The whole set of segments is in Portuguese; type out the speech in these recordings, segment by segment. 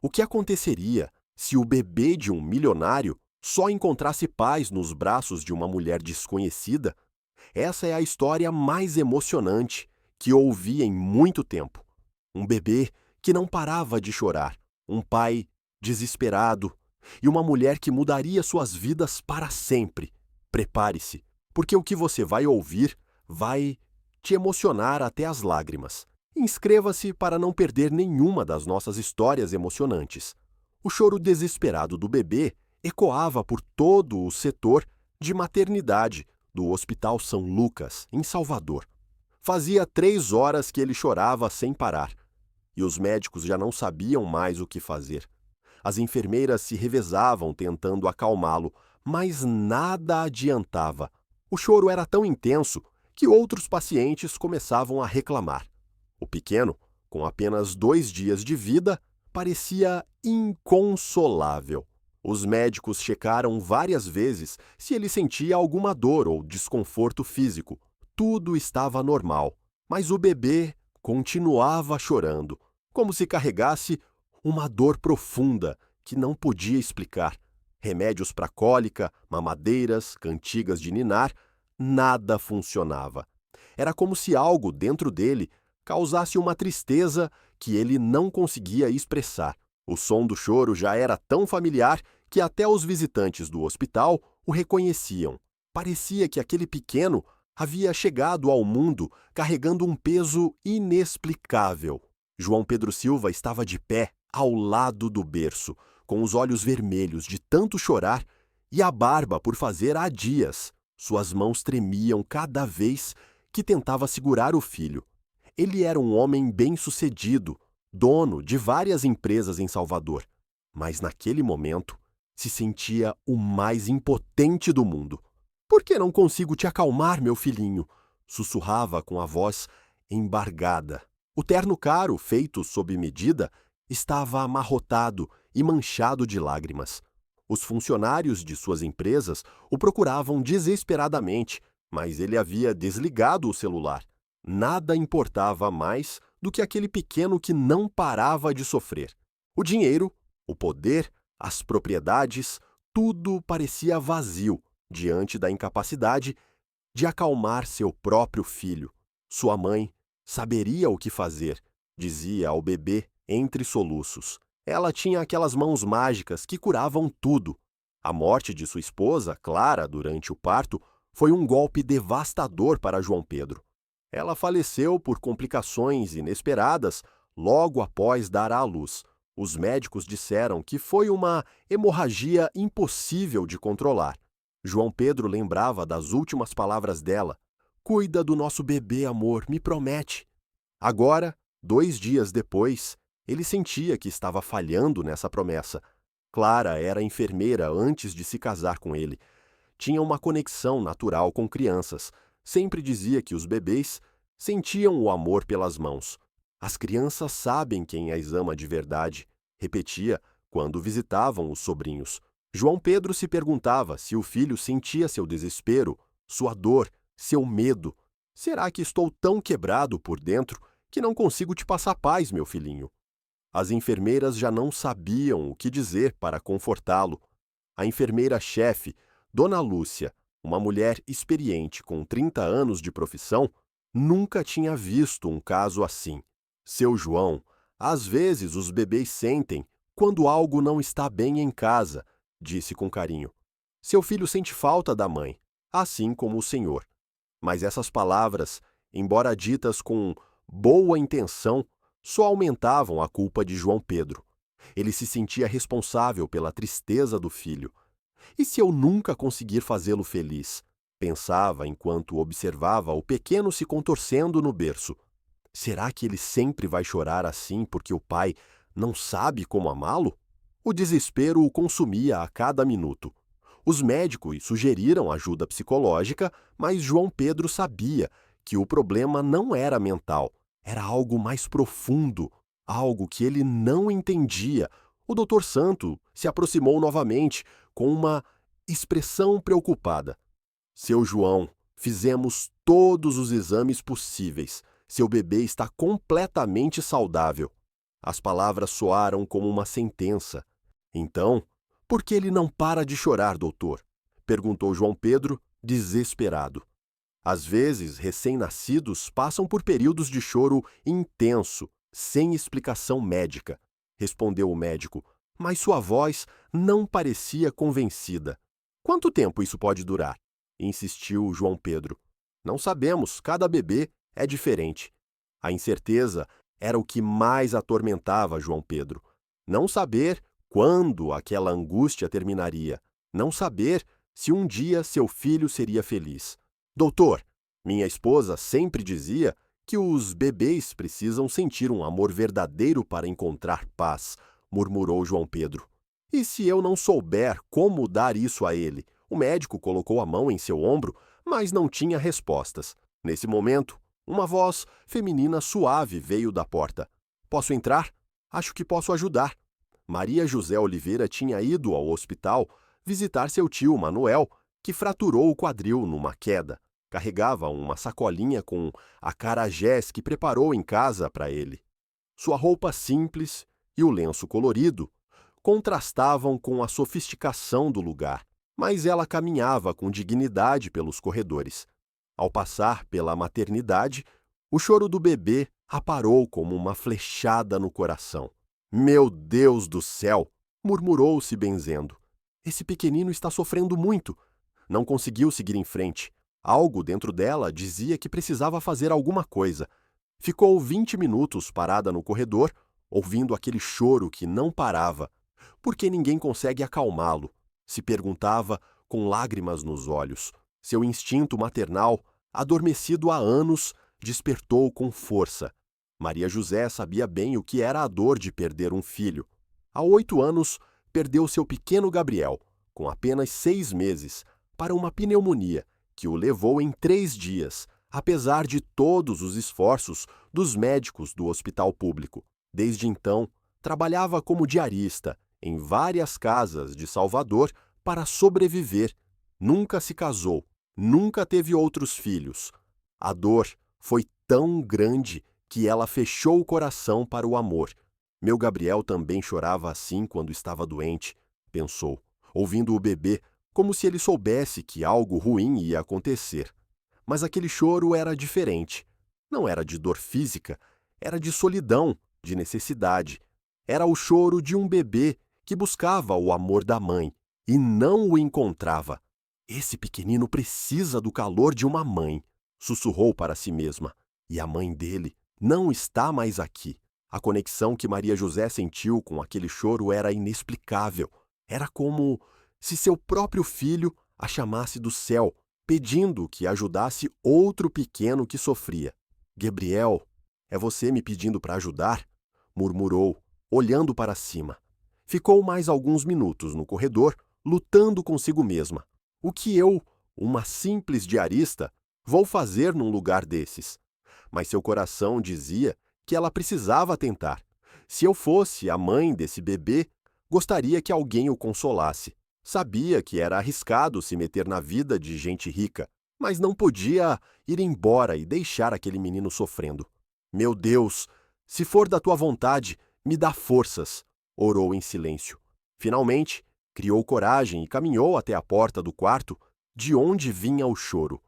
O que aconteceria se o bebê de um milionário só encontrasse paz nos braços de uma mulher desconhecida? Essa é a história mais emocionante que ouvi em muito tempo. Um bebê que não parava de chorar, um pai desesperado e uma mulher que mudaria suas vidas para sempre. Prepare-se, porque o que você vai ouvir vai te emocionar até as lágrimas. Inscreva-se para não perder nenhuma das nossas histórias emocionantes. O choro desesperado do bebê ecoava por todo o setor de maternidade do Hospital São Lucas, em Salvador. Fazia 3 horas que ele chorava sem parar, e os médicos já não sabiam mais o que fazer. As enfermeiras se revezavam tentando acalmá-lo, mas nada adiantava. O choro era tão intenso que outros pacientes começavam a reclamar. O pequeno, com apenas 2 dias de vida, parecia inconsolável. Os médicos checaram várias vezes se ele sentia alguma dor ou desconforto físico. Tudo estava normal, mas o bebê continuava chorando, como se carregasse uma dor profunda que não podia explicar. Remédios para cólica, mamadeiras, cantigas de ninar, nada funcionava. Era como se algo dentro dele causasse uma tristeza que ele não conseguia expressar. O som do choro já era tão familiar que até os visitantes do hospital o reconheciam. Parecia que aquele pequeno havia chegado ao mundo carregando um peso inexplicável. João Pedro Silva estava de pé, ao lado do berço, com os olhos vermelhos de tanto chorar e a barba por fazer há dias. Suas mãos tremiam cada vez que tentava segurar o filho. Ele era um homem bem-sucedido, dono de várias empresas em Salvador, mas naquele momento se sentia o mais impotente do mundo. "Por que não consigo te acalmar, meu filhinho?" sussurrava com a voz embargada. O terno caro, feito sob medida, estava amarrotado e manchado de lágrimas. Os funcionários de suas empresas o procuravam desesperadamente, mas ele havia desligado o celular. Nada importava mais do que aquele pequeno que não parava de sofrer. O dinheiro, o poder, as propriedades, tudo parecia vazio diante da incapacidade de acalmar seu próprio filho. Sua mãe saberia o que fazer, dizia ao bebê entre soluços. Ela tinha aquelas mãos mágicas que curavam tudo. A morte de sua esposa, Clara, durante o parto, foi um golpe devastador para João Pedro. Ela faleceu por complicações inesperadas logo após dar à luz. Os médicos disseram que foi uma hemorragia impossível de controlar. João Pedro lembrava das últimas palavras dela. "Cuida do nosso bebê, amor, me promete." Agora, 2 dias depois, ele sentia que estava falhando nessa promessa. Clara era enfermeira antes de se casar com ele. Tinha uma conexão natural com crianças. Sempre dizia que os bebês sentiam o amor pelas mãos. "As crianças sabem quem as ama de verdade", repetia quando visitavam os sobrinhos. João Pedro se perguntava se o filho sentia seu desespero, sua dor, seu medo. "Será que estou tão quebrado por dentro que não consigo te passar paz, meu filhinho?" As enfermeiras já não sabiam o que dizer para confortá-lo. A enfermeira-chefe, Dona Lúcia, uma mulher experiente com 30 anos de profissão, nunca tinha visto um caso assim. "Seu João, às vezes os bebês sentem quando algo não está bem em casa", disse com carinho. "Seu filho sente falta da mãe, assim como o senhor." Mas essas palavras, embora ditas com boa intenção, só aumentavam a culpa de João Pedro. Ele se sentia responsável pela tristeza do filho. "E se eu nunca conseguir fazê-lo feliz?" pensava enquanto observava o pequeno se contorcendo no berço. "Será que ele sempre vai chorar assim porque o pai não sabe como amá-lo?" O desespero o consumia a cada minuto. Os médicos sugeriram ajuda psicológica, mas João Pedro sabia que o problema não era mental, era algo mais profundo, algo que ele não entendia. O Dr. Santo se aproximou novamente, com uma expressão preocupada. "Seu João, fizemos todos os exames possíveis. Seu bebê está completamente saudável." As palavras soaram como uma sentença. Então, por que ele não para de chorar, doutor? Perguntou João Pedro, desesperado. Às vezes, recém-nascidos passam por períodos de choro intenso, sem explicação médica, respondeu o médico, mas sua voz não parecia convencida. Quanto tempo isso pode durar? Insistiu João Pedro. Não sabemos, cada bebê é diferente. A incerteza era o que mais atormentava João Pedro. Não saber quando aquela angústia terminaria. Não saber se um dia seu filho seria feliz. Doutor, minha esposa sempre dizia que os bebês precisam sentir um amor verdadeiro para encontrar paz, murmurou João Pedro. E se eu não souber como dar isso a ele? O médico colocou a mão em seu ombro, mas não tinha respostas. Nesse momento, uma voz feminina suave veio da porta. Posso entrar? Acho que posso ajudar. Maria José Oliveira tinha ido ao hospital visitar seu tio Manuel, que fraturou o quadril numa queda. Carregava uma sacolinha com acarajés que preparou em casa para ele. Sua roupa simples e o lenço colorido contrastavam com a sofisticação do lugar, mas ela caminhava com dignidade pelos corredores. Ao passar pela maternidade, o choro do bebê aparou como uma flechada no coração. Meu Deus do céu! Murmurou se benzendo. Esse pequenino está sofrendo muito. Não conseguiu seguir em frente. Algo dentro dela dizia que precisava fazer alguma coisa. Ficou 20 minutos parada no corredor, ouvindo aquele choro que não parava. Por que ninguém consegue acalmá-lo? Se perguntava com lágrimas nos olhos. Seu instinto maternal, adormecido há anos, despertou com força. Maria José sabia bem o que era a dor de perder um filho. Há 8 anos, perdeu seu pequeno Gabriel, com apenas 6 meses, para uma pneumonia, que o levou em 3 dias, apesar de todos os esforços dos médicos do hospital público. Desde então, trabalhava como diarista em várias casas de Salvador para sobreviver. Nunca se casou, nunca teve outros filhos. A dor foi tão grande que ela fechou o coração para o amor. Meu Gabriel também chorava assim quando estava doente, pensou, ouvindo o bebê, como se ele soubesse que algo ruim ia acontecer. Mas aquele choro era diferente. Não era de dor física, era de solidão, de necessidade. Era o choro de um bebê que buscava o amor da mãe e não o encontrava. Esse pequenino precisa do calor de uma mãe, sussurrou para si mesma. E a mãe dele não está mais aqui. A conexão que Maria José sentiu com aquele choro era inexplicável. Era como se seu próprio filho a chamasse do céu, pedindo que ajudasse outro pequeno que sofria. Gabriel, é você me pedindo para ajudar? Murmurou, olhando para cima. Ficou mais alguns minutos no corredor, lutando consigo mesma. O que eu, uma simples diarista, vou fazer num lugar desses? Mas seu coração dizia que ela precisava tentar. Se eu fosse a mãe desse bebê, gostaria que alguém o consolasse. Sabia que era arriscado se meter na vida de gente rica, mas não podia ir embora e deixar aquele menino sofrendo. Meu Deus, se for da tua vontade, me dá forças, orou em silêncio. Finalmente, criou coragem e caminhou até a porta do quarto, de onde vinha o choro.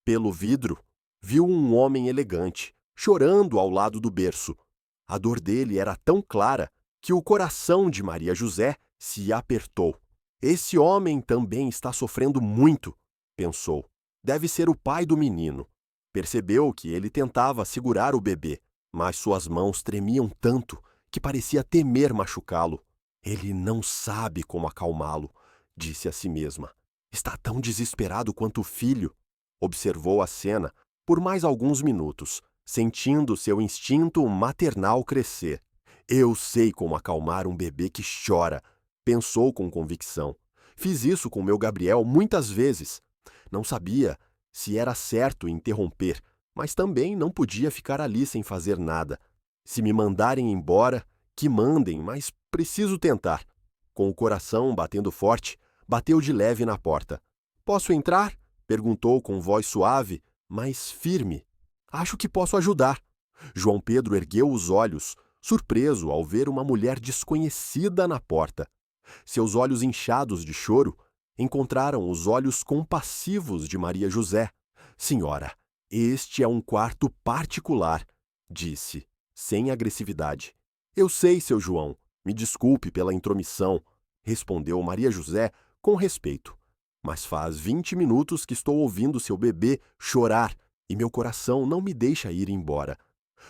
Pelo vidro, viu um homem elegante, chorando ao lado do berço. A dor dele era tão clara que o coração de Maria José se apertou. Esse homem também está sofrendo muito, pensou. Deve ser o pai do menino. Percebeu que ele tentava segurar o bebê, mas suas mãos tremiam tanto que parecia temer machucá-lo. Ele não sabe como acalmá-lo, disse a si mesma. Está tão desesperado quanto o filho. Observou a cena por mais alguns minutos, sentindo seu instinto maternal crescer. Eu sei como acalmar um bebê que chora, pensou com convicção. Fiz isso com meu Gabriel muitas vezes. Não sabia se era certo interromper, mas também não podia ficar ali sem fazer nada. Se me mandarem embora, que mandem, mas preciso tentar. Com o coração batendo forte, bateu de leve na porta. Posso entrar? Perguntou com voz suave, mas firme. Acho que posso ajudar. João Pedro ergueu os olhos, surpreso ao ver uma mulher desconhecida na porta. Seus olhos inchados de choro encontraram os olhos compassivos de Maria José. Senhora, este é um quarto particular, disse, sem agressividade. Eu sei, seu João, me desculpe pela intromissão, respondeu Maria José com respeito. Mas faz 20 minutos que estou ouvindo seu bebê chorar e meu coração não me deixa ir embora.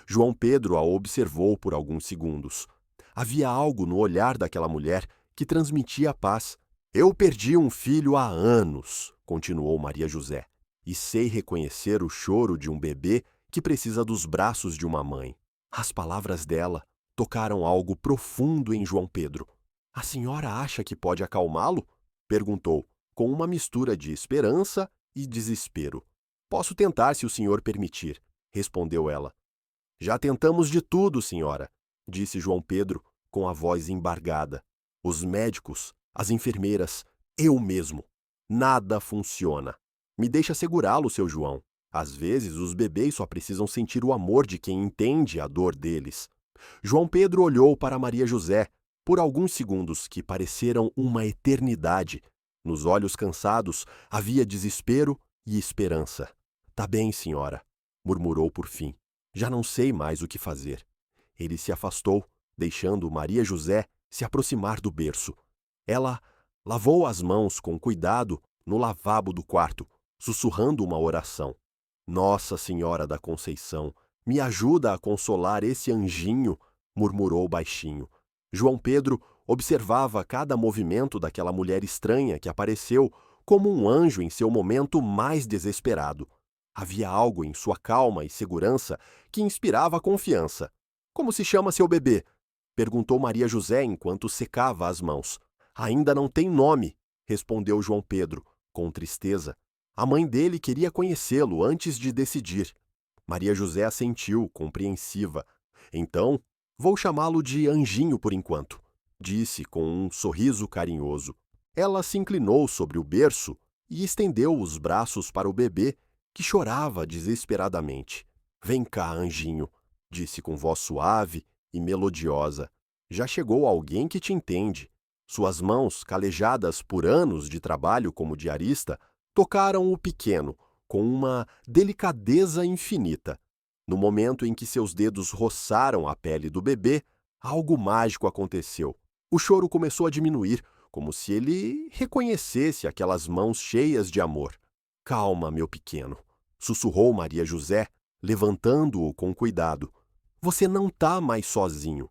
João Pedro a observou por alguns segundos. Havia algo no olhar daquela mulher que transmitia paz. Eu perdi um filho há anos, continuou Maria José, e sei reconhecer o choro de um bebê que precisa dos braços de uma mãe. As palavras dela tocaram algo profundo em João Pedro. A senhora acha que pode acalmá-lo? Perguntou, com uma mistura de esperança e desespero. Posso tentar se o senhor permitir, respondeu ela. Já tentamos de tudo, senhora, disse João Pedro com a voz embargada. Os médicos, as enfermeiras, eu mesmo. Nada funciona. Me deixa segurá-lo, seu João. Às vezes, os bebês só precisam sentir o amor de quem entende a dor deles. João Pedro olhou para Maria José por alguns segundos que pareceram uma eternidade. Nos olhos cansados havia desespero e esperança. Tá bem, senhora, murmurou por fim. Já não sei mais o que fazer. Ele se afastou, deixando Maria José se aproximar do berço. Ela lavou as mãos com cuidado no lavabo do quarto, sussurrando uma oração. Nossa Senhora da Conceição, me ajuda a consolar esse anjinho, murmurou baixinho. João Pedro observava cada movimento daquela mulher estranha que apareceu como um anjo em seu momento mais desesperado. Havia algo em sua calma e segurança que inspirava confiança. Como se chama seu bebê? Perguntou Maria José enquanto secava as mãos. Ainda não tem nome, respondeu João Pedro, com tristeza. A mãe dele queria conhecê-lo antes de decidir. Maria José assentiu, compreensiva. Então, vou chamá-lo de Anjinho por enquanto, disse com um sorriso carinhoso. Ela se inclinou sobre o berço e estendeu os braços para o bebê, que chorava desesperadamente. Vem cá, Anjinho, disse com voz suave e melodiosa. Já chegou alguém que te entende. Suas mãos, calejadas por anos de trabalho como diarista, tocaram o pequeno com uma delicadeza infinita. No momento em que seus dedos roçaram a pele do bebê, algo mágico aconteceu. O choro começou a diminuir, como se ele reconhecesse aquelas mãos cheias de amor. Calma, meu pequeno, sussurrou Maria José, levantando-o com cuidado. Você não tá mais sozinho.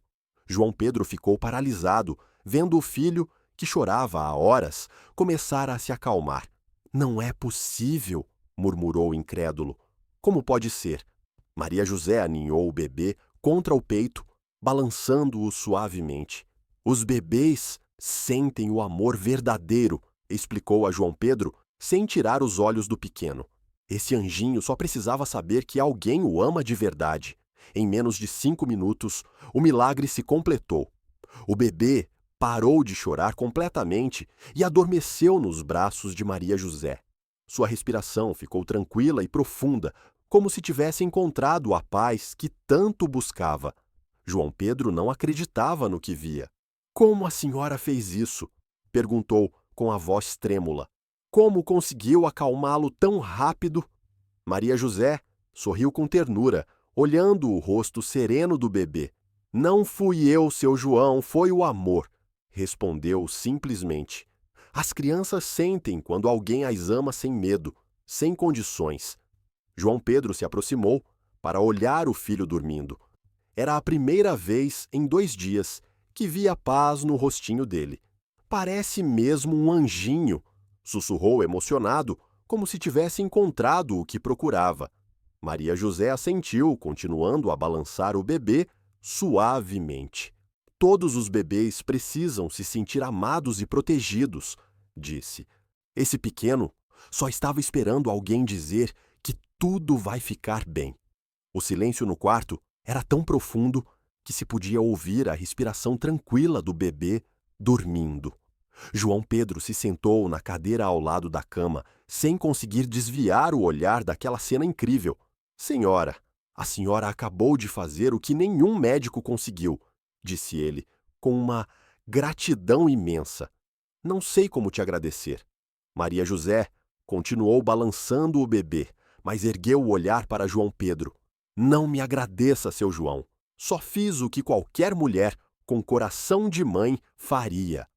João Pedro ficou paralisado, vendo o filho, que chorava há horas, começar a se acalmar. Não é possível, murmurou incrédulo. Como pode ser? Maria José aninhou o bebê contra o peito, balançando-o suavemente. Os bebês sentem o amor verdadeiro, explicou a João Pedro, sem tirar os olhos do pequeno. Esse anjinho só precisava saber que alguém o ama de verdade. Em menos de 5 minutos, o milagre se completou. O bebê parou de chorar completamente e adormeceu nos braços de Maria José. Sua respiração ficou tranquila e profunda, como se tivesse encontrado a paz que tanto buscava. João Pedro não acreditava no que via. Como a senhora fez isso? Perguntou com a voz trêmula. Como conseguiu acalmá-lo tão rápido? Maria José sorriu com ternura, olhando o rosto sereno do bebê. Não fui eu, seu João, foi o amor, respondeu simplesmente. As crianças sentem quando alguém as ama sem medo, sem condições. João Pedro se aproximou para olhar o filho dormindo. Era a primeira vez em 2 dias que via paz no rostinho dele. Parece mesmo um anjinho, sussurrou emocionado, como se tivesse encontrado o que procurava. Maria José assentiu, continuando a balançar o bebê suavemente. Todos os bebês precisam se sentir amados e protegidos, disse. Esse pequeno só estava esperando alguém dizer que tudo vai ficar bem. O silêncio no quarto era tão profundo que se podia ouvir a respiração tranquila do bebê dormindo. João Pedro se sentou na cadeira ao lado da cama, sem conseguir desviar o olhar daquela cena incrível. Senhora, A senhora acabou de fazer o que nenhum médico conseguiu, disse ele, com uma gratidão imensa. Não sei como te agradecer. Maria José continuou balançando o bebê, mas ergueu o olhar para João Pedro. Não me agradeça, seu João. Só fiz o que qualquer mulher com coração de mãe faria.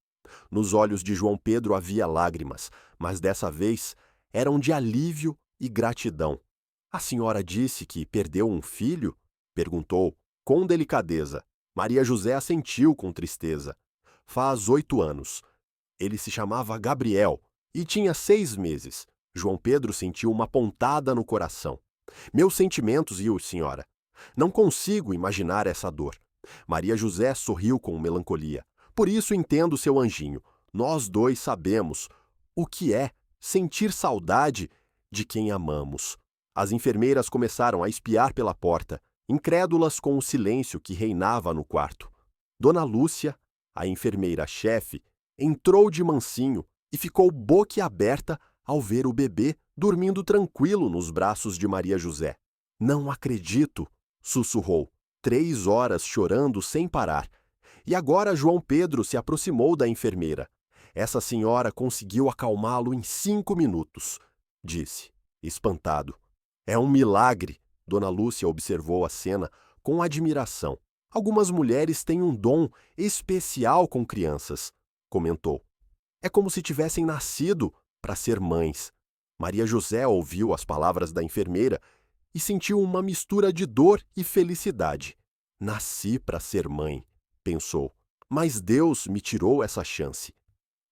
Nos olhos de João Pedro havia lágrimas, mas dessa vez eram de alívio e gratidão. A senhora disse que perdeu um filho? Perguntou, com delicadeza. Maria José assentiu com tristeza. Faz 8 anos. Ele se chamava Gabriel e tinha 6 meses. João Pedro sentiu uma pontada no coração. Meus sentimentos, senhora. Não consigo imaginar essa dor. Maria José sorriu com melancolia. Por isso entendo seu anjinho. Nós dois sabemos o que é sentir saudade de quem amamos. As enfermeiras começaram a espiar pela porta, incrédulas com o silêncio que reinava no quarto. Dona Lúcia, a enfermeira-chefe, entrou de mansinho e ficou boquiaberta ao ver o bebê dormindo tranquilo nos braços de Maria José. Não acredito, sussurrou, 3 horas chorando sem parar. E agora João Pedro se aproximou da enfermeira. Essa senhora conseguiu acalmá-lo em 5 minutos, disse, espantado. É um milagre, Dona Lúcia observou a cena com admiração. Algumas mulheres têm um dom especial com crianças, comentou. É como se tivessem nascido para ser mães. Maria José ouviu as palavras da enfermeira e sentiu uma mistura de dor e felicidade. Nasci para ser mãe, pensou, mas Deus me tirou essa chance.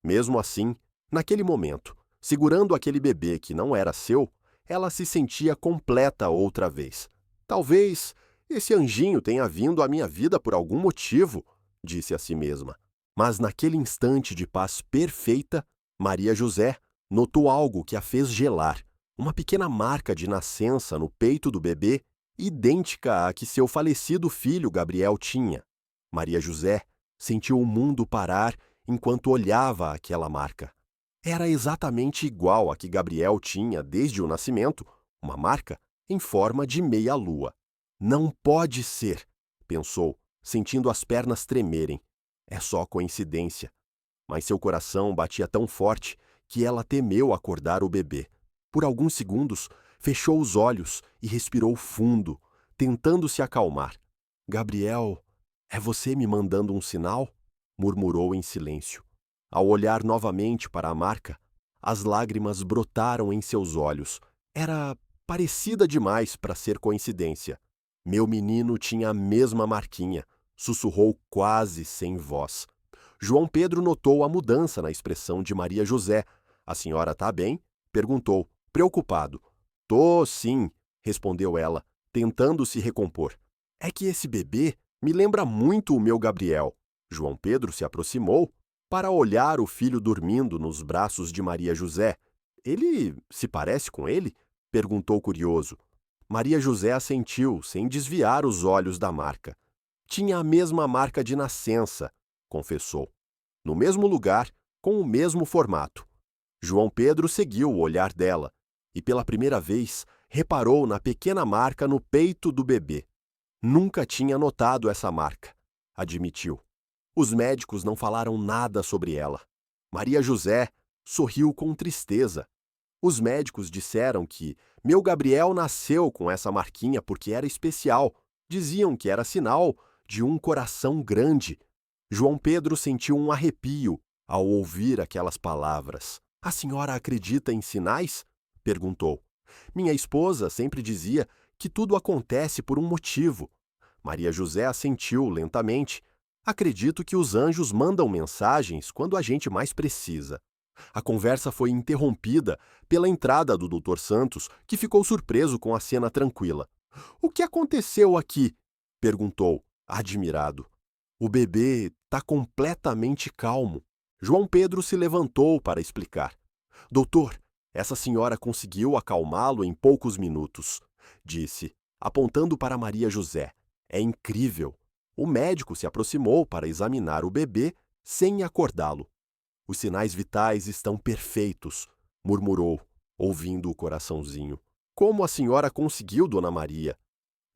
Mesmo assim, naquele momento, segurando aquele bebê que não era seu, ela se sentia completa outra vez. Talvez esse anjinho tenha vindo à minha vida por algum motivo, disse a si mesma. Mas naquele instante de paz perfeita, Maria José notou algo que a fez gelar. Uma pequena marca de nascença no peito do bebê, idêntica à que seu falecido filho Gabriel tinha. Maria José sentiu o mundo parar enquanto olhava aquela marca. Era exatamente igual à que Gabriel tinha desde o nascimento, uma marca em forma de meia-lua. Não pode ser, pensou, sentindo as pernas tremerem. É só coincidência. Mas seu coração batia tão forte que ela temeu acordar o bebê. Por alguns segundos, fechou os olhos e respirou fundo, tentando se acalmar. Gabriel, é você me mandando um sinal? Murmurou em silêncio. Ao olhar novamente para a marca, as lágrimas brotaram em seus olhos. Era parecida demais para ser coincidência. Meu menino tinha a mesma marquinha, sussurrou quase sem voz. João Pedro notou a mudança na expressão de Maria José. A senhora tá bem? Perguntou, preocupado. Tô, sim, respondeu ela, tentando se recompor. É que esse bebê me lembra muito o meu Gabriel. João Pedro se aproximou para olhar o filho dormindo nos braços de Maria José. Ele se parece com ele? Perguntou curioso. Maria José assentiu, sem desviar os olhos da marca. Tinha a mesma marca de nascença, confessou. No mesmo lugar, com o mesmo formato. João Pedro seguiu o olhar dela e, pela primeira vez, reparou na pequena marca no peito do bebê. Nunca tinha notado essa marca, admitiu. Os médicos não falaram nada sobre ela. Maria José sorriu com tristeza. Os médicos disseram que meu Gabriel nasceu com essa marquinha porque era especial. Diziam que era sinal de um coração grande. João Pedro sentiu um arrepio ao ouvir aquelas palavras. A senhora acredita em sinais? Perguntou. Minha esposa sempre dizia que tudo acontece por um motivo. Maria José assentiu lentamente. Acredito que os anjos mandam mensagens quando a gente mais precisa. A conversa foi interrompida pela entrada do Dr. Santos, que ficou surpreso com a cena tranquila. O que aconteceu aqui? Perguntou, admirado. O bebê está completamente calmo. João Pedro se levantou para explicar. Doutor, essa senhora conseguiu acalmá-lo em poucos minutos, disse, apontando para Maria José. É incrível. O médico se aproximou para examinar o bebê sem acordá-lo. Os sinais vitais estão perfeitos, murmurou, ouvindo o coraçãozinho. Como a senhora conseguiu, Dona Maria?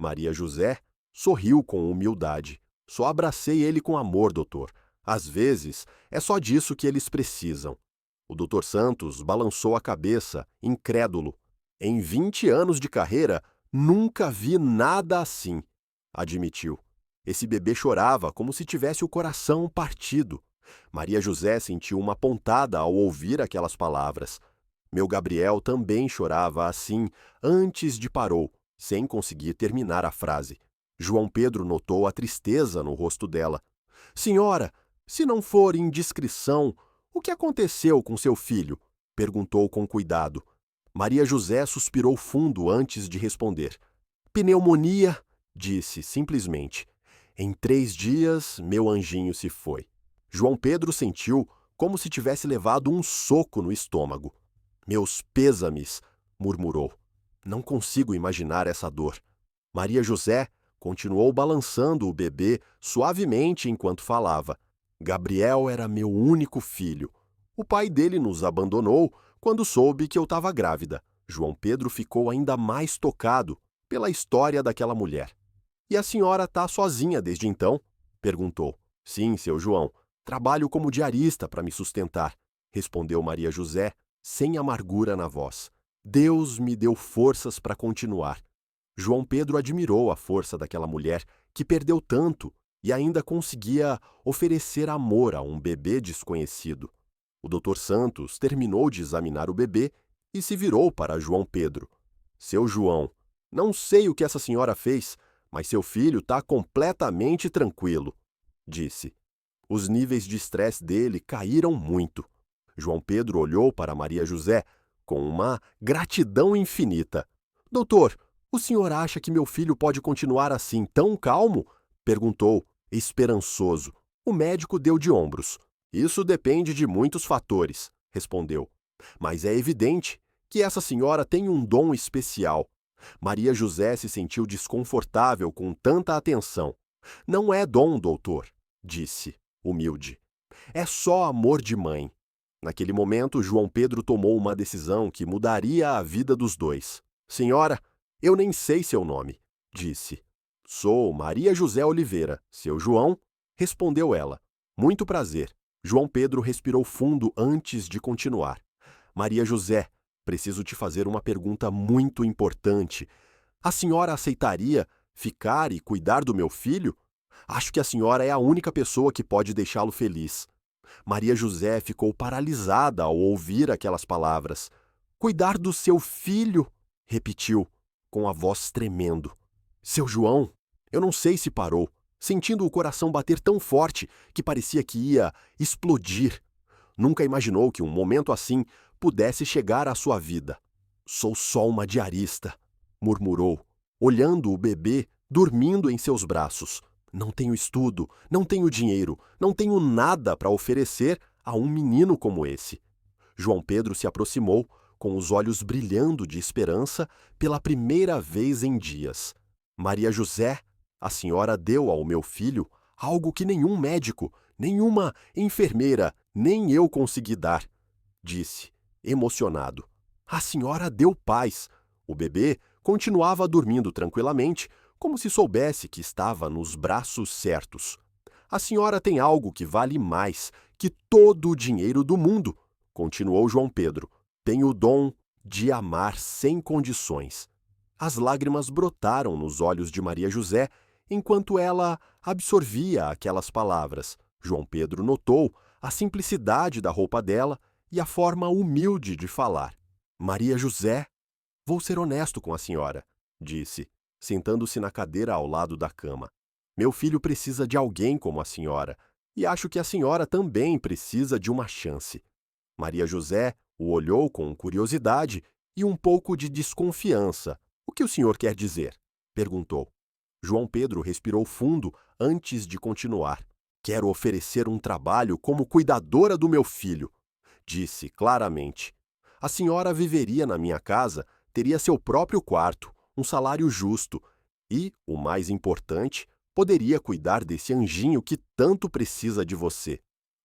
Maria José sorriu com humildade. Só abracei ele com amor, doutor. Às vezes, é só disso que eles precisam. O doutor Santos balançou a cabeça, incrédulo. Em 20 anos de carreira, nunca vi nada assim, admitiu. Esse bebê chorava como se tivesse o coração partido. Maria José sentiu uma pontada ao ouvir aquelas palavras. Meu Gabriel também chorava assim, antes de parou, sem conseguir terminar a frase. João Pedro notou a tristeza no rosto dela. Senhora, se não for indiscrição, o que aconteceu com seu filho? Perguntou com cuidado. Maria José suspirou fundo antes de responder. Pneumonia, disse simplesmente. Em 3 dias, meu anjinho se foi. João Pedro sentiu como se tivesse levado um soco no estômago. Meus pêsames, murmurou. Não consigo imaginar essa dor. Maria José continuou balançando o bebê suavemente enquanto falava. Gabriel era meu único filho. O pai dele nos abandonou quando soube que eu estava grávida. João Pedro ficou ainda mais tocado pela história daquela mulher. E a senhora está sozinha desde então? Perguntou. Sim, seu João. Trabalho como diarista para me sustentar, respondeu Maria José, sem amargura na voz. Deus me deu forças para continuar. João Pedro admirou a força daquela mulher que perdeu tanto e ainda conseguia oferecer amor a um bebê desconhecido. O doutor Santos terminou de examinar o bebê e se virou para João Pedro. Seu João, não sei o que essa senhora fez, mas seu filho está completamente tranquilo, disse. Os níveis de estresse dele caíram muito. João Pedro olhou para Maria José com uma gratidão infinita. Doutor, o senhor acha que meu filho pode continuar assim tão calmo? Perguntou, esperançoso. O médico deu de ombros. Isso depende de muitos fatores, respondeu. Mas é evidente que essa senhora tem um dom especial. Maria José se sentiu desconfortável com tanta atenção. Não é dom, doutor, disse, humilde. É só amor de mãe. Naquele momento, João Pedro tomou uma decisão que mudaria a vida dos dois. Senhora, eu nem sei seu nome, disse. Sou Maria José Oliveira. Seu João? Respondeu ela. Muito prazer. João Pedro respirou fundo antes de continuar. Maria José, preciso te fazer uma pergunta muito importante. A senhora aceitaria ficar e cuidar do meu filho? Acho que a senhora é a única pessoa que pode deixá-lo feliz. Maria José ficou paralisada ao ouvir aquelas palavras. Cuidar do seu filho? Repetiu, com a voz tremendo. Seu João, eu não sei se parou, sentindo o coração bater tão forte que parecia que ia explodir. Nunca imaginou que um momento assim pudesse chegar à sua vida. Sou só uma diarista, murmurou, olhando o bebê dormindo em seus braços. Não tenho estudo, não tenho dinheiro, não tenho nada para oferecer a um menino como esse. João Pedro se aproximou, com os olhos brilhando de esperança pela primeira vez em dias. Maria José, a senhora deu ao meu filho algo que nenhum médico, nenhuma enfermeira, nem eu consegui dar, disse, emocionado. A senhora deu paz. O bebê continuava dormindo tranquilamente, como se soubesse que estava nos braços certos. A senhora tem algo que vale mais que todo o dinheiro do mundo, continuou João Pedro. Tem o dom de amar sem condições. As lágrimas brotaram nos olhos de Maria José enquanto ela absorvia aquelas palavras. João Pedro notou a simplicidade da roupa dela e a forma humilde de falar. Maria José, vou ser honesto com a senhora, disse, sentando-se na cadeira ao lado da cama. Meu filho precisa de alguém como a senhora, e acho que a senhora também precisa de uma chance. Maria José o olhou com curiosidade e um pouco de desconfiança. O que o senhor quer dizer? Perguntou. João Pedro respirou fundo antes de continuar. Quero oferecer um trabalho como cuidadora do meu filho, disse claramente. A senhora viveria na minha casa, teria seu próprio quarto, um salário justo e, o mais importante, poderia cuidar desse anjinho que tanto precisa de você.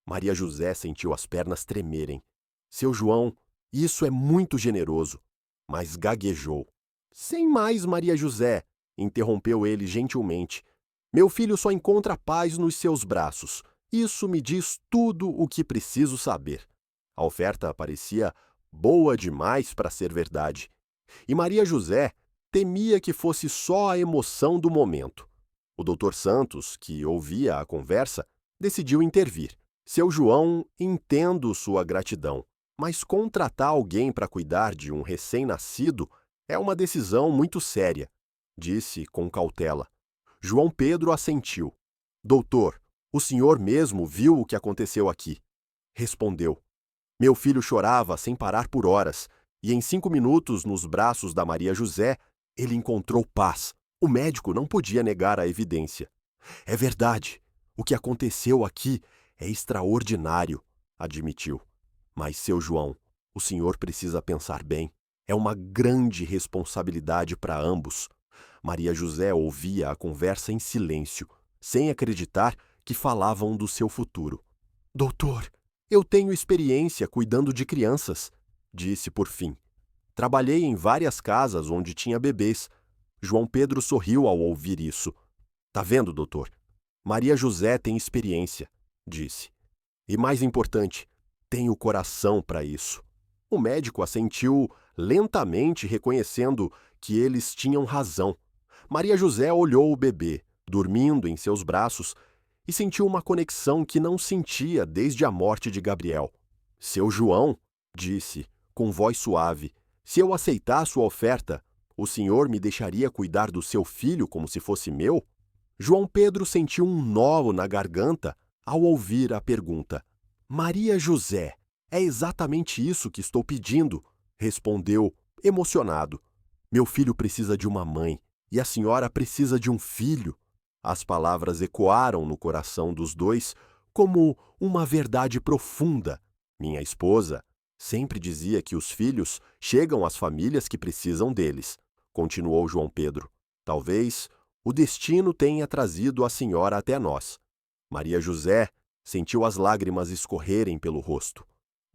Maria José sentiu as pernas tremerem. Seu João, isso é muito generoso, mas gaguejou. Sem mais, Maria José, interrompeu ele gentilmente. Meu filho só encontra paz nos seus braços. Isso me diz tudo o que preciso saber. A oferta parecia boa demais para ser verdade. E Maria José temia que fosse só a emoção do momento. O doutor Santos, que ouvia a conversa, decidiu intervir. Seu João, entendo sua gratidão, mas contratar alguém para cuidar de um recém-nascido é uma decisão muito séria, disse com cautela. João Pedro assentiu. Doutor, o senhor mesmo viu o que aconteceu aqui. Respondeu. Meu filho chorava sem parar por horas, e em 5 minutos, nos braços da Maria José, ele encontrou paz. O médico não podia negar a evidência. É verdade, o que aconteceu aqui é extraordinário, admitiu. Mas, seu João, o senhor precisa pensar bem. É uma grande responsabilidade para ambos. Maria José ouvia a conversa em silêncio, sem acreditar que falavam do seu futuro. Doutor, eu tenho experiência cuidando de crianças, disse por fim. Trabalhei em várias casas onde tinha bebês. João Pedro sorriu ao ouvir isso. Tá vendo, doutor? Maria José tem experiência, disse. E mais importante, tem o coração para isso. O médico assentiu lentamente, reconhecendo que eles tinham razão. Maria José olhou o bebê, dormindo em seus braços, e sentiu uma conexão que não sentia desde a morte de Gabriel. Seu João, disse, com voz suave, se eu aceitar sua oferta, o senhor me deixaria cuidar do seu filho como se fosse meu? João Pedro sentiu um nó na garganta ao ouvir a pergunta. Maria José, é exatamente isso que estou pedindo, respondeu, emocionado. Meu filho precisa de uma mãe, e a senhora precisa de um filho. As palavras ecoaram no coração dos dois como uma verdade profunda. Minha esposa sempre dizia que os filhos chegam às famílias que precisam deles, continuou João Pedro. Talvez o destino tenha trazido a senhora até nós. Maria José sentiu as lágrimas escorrerem pelo rosto.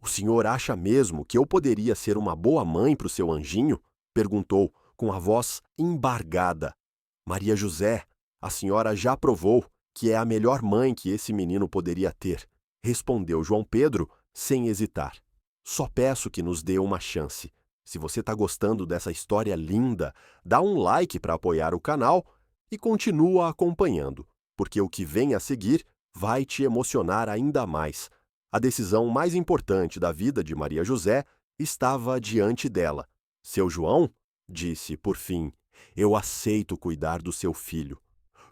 O senhor acha mesmo que eu poderia ser uma boa mãe para o seu anjinho? Perguntou, com a voz embargada. Maria José, a senhora já provou que é a melhor mãe que esse menino poderia ter, respondeu João Pedro, sem hesitar. Só peço que nos dê uma chance. Se você está gostando dessa história linda, dá um like para apoiar o canal e continua acompanhando, porque o que vem a seguir vai te emocionar ainda mais. A decisão mais importante da vida de Maria José estava diante dela. Seu João, disse, por fim, eu aceito cuidar do seu filho.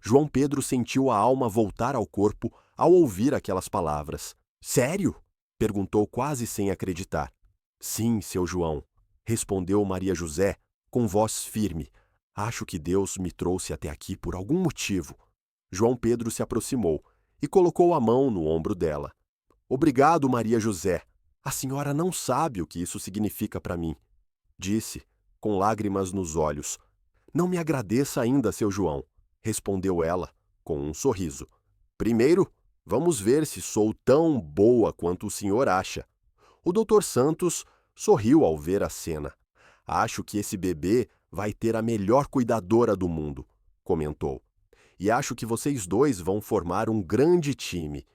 João Pedro sentiu a alma voltar ao corpo ao ouvir aquelas palavras. Sério? Perguntou quase sem acreditar. Sim, seu João, respondeu Maria José, com voz firme. Acho que Deus me trouxe até aqui por algum motivo. João Pedro se aproximou e colocou a mão no ombro dela. Obrigado, Maria José. A senhora não sabe o que isso significa para mim, disse, com lágrimas nos olhos. Não me agradeça ainda, seu João, respondeu ela, com um sorriso. Primeiro, vamos ver se sou tão boa quanto o senhor acha. O doutor Santos sorriu ao ver a cena. Acho que esse bebê vai ter a melhor cuidadora do mundo, comentou. E acho que vocês dois vão formar um grande time.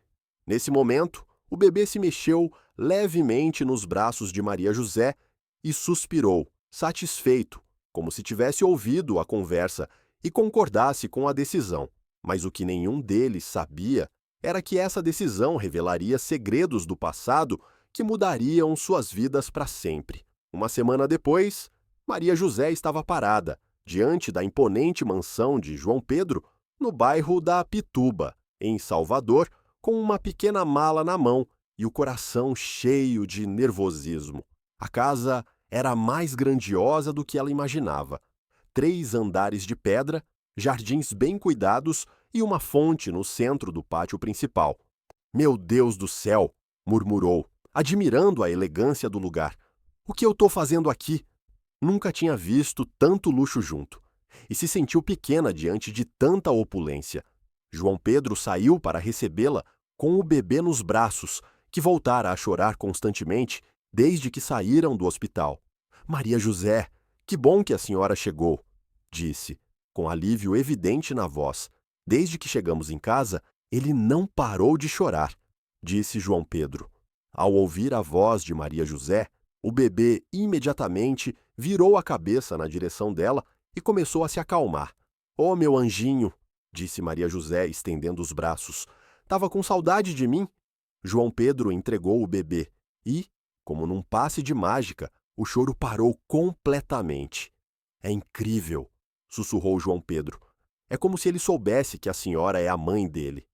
Nesse momento, o bebê se mexeu levemente nos braços de Maria José e suspirou, satisfeito, como se tivesse ouvido a conversa e concordasse com a decisão. Mas o que nenhum deles sabia era que essa decisão revelaria segredos do passado que mudariam suas vidas para sempre. Uma semana depois, Maria José estava parada, diante da imponente mansão de João Pedro, no bairro da Pituba, em Salvador, com uma pequena mala na mão e o coração cheio de nervosismo. A casa era mais grandiosa do que ela imaginava. 3 andares de pedra, jardins bem cuidados e uma fonte no centro do pátio principal. Meu Deus do céu! Murmurou, admirando a elegância do lugar. O que eu estou fazendo aqui? Nunca tinha visto tanto luxo junto, e se sentiu pequena diante de tanta opulência. João Pedro saiu para recebê-la com o bebê nos braços, que voltara a chorar constantemente desde que saíram do hospital. Maria José, que bom que a senhora chegou, disse. com alívio evidente na voz. Desde que chegamos em casa, ele não parou de chorar, disse João Pedro. Ao ouvir a voz de Maria José, o bebê imediatamente virou a cabeça na direção dela e começou a se acalmar. "Oh, meu anjinho", disse Maria José, estendendo os braços. "Tava com saudade de mim?" João Pedro entregou o bebê e, como num passe de mágica, o choro parou completamente. "É incrível", sussurrou João Pedro. "É como se ele soubesse que a senhora é a mãe dele."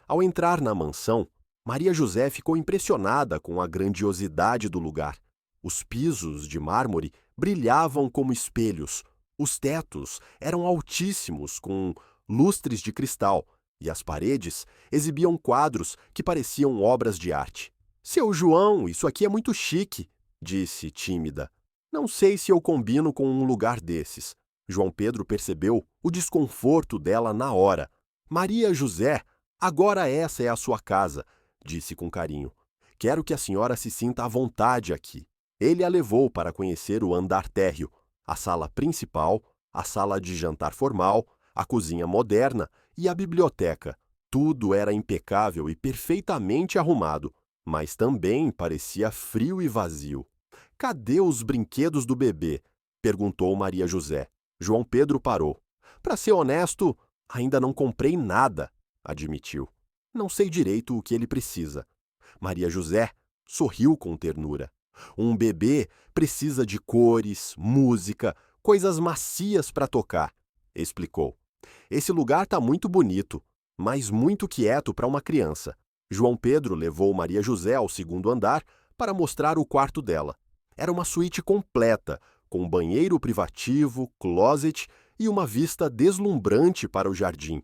Ao entrar na mansão, Maria José ficou impressionada com a grandiosidade do lugar. Os pisos de mármore brilhavam como espelhos. Os tetos eram altíssimos, com lustres de cristal, e as paredes exibiam quadros que pareciam obras de arte. "Seu João, isso aqui é muito chique", disse, tímida. "Não sei se eu combino com um lugar desses." João Pedro percebeu o desconforto dela na hora. "Maria José, agora essa é a sua casa", disse com carinho. "Quero que a senhora se sinta à vontade aqui." Ele a levou para conhecer o andar térreo, a sala principal, a sala de jantar formal, a cozinha moderna e a biblioteca. Tudo era impecável e perfeitamente arrumado, mas também parecia frio e vazio. "Cadê os brinquedos do bebê?" perguntou Maria José. João Pedro parou. "Para ser honesto, ainda não comprei nada", admitiu. "Não sei direito o que ele precisa." Maria José sorriu com ternura. "Um bebê precisa de cores, música, coisas macias para tocar", explicou. "Esse lugar está muito bonito, mas muito quieto para uma criança." João Pedro levou Maria José ao segundo andar para mostrar o quarto dela. Era uma suíte completa, com banheiro privativo, closet e uma vista deslumbrante para o jardim.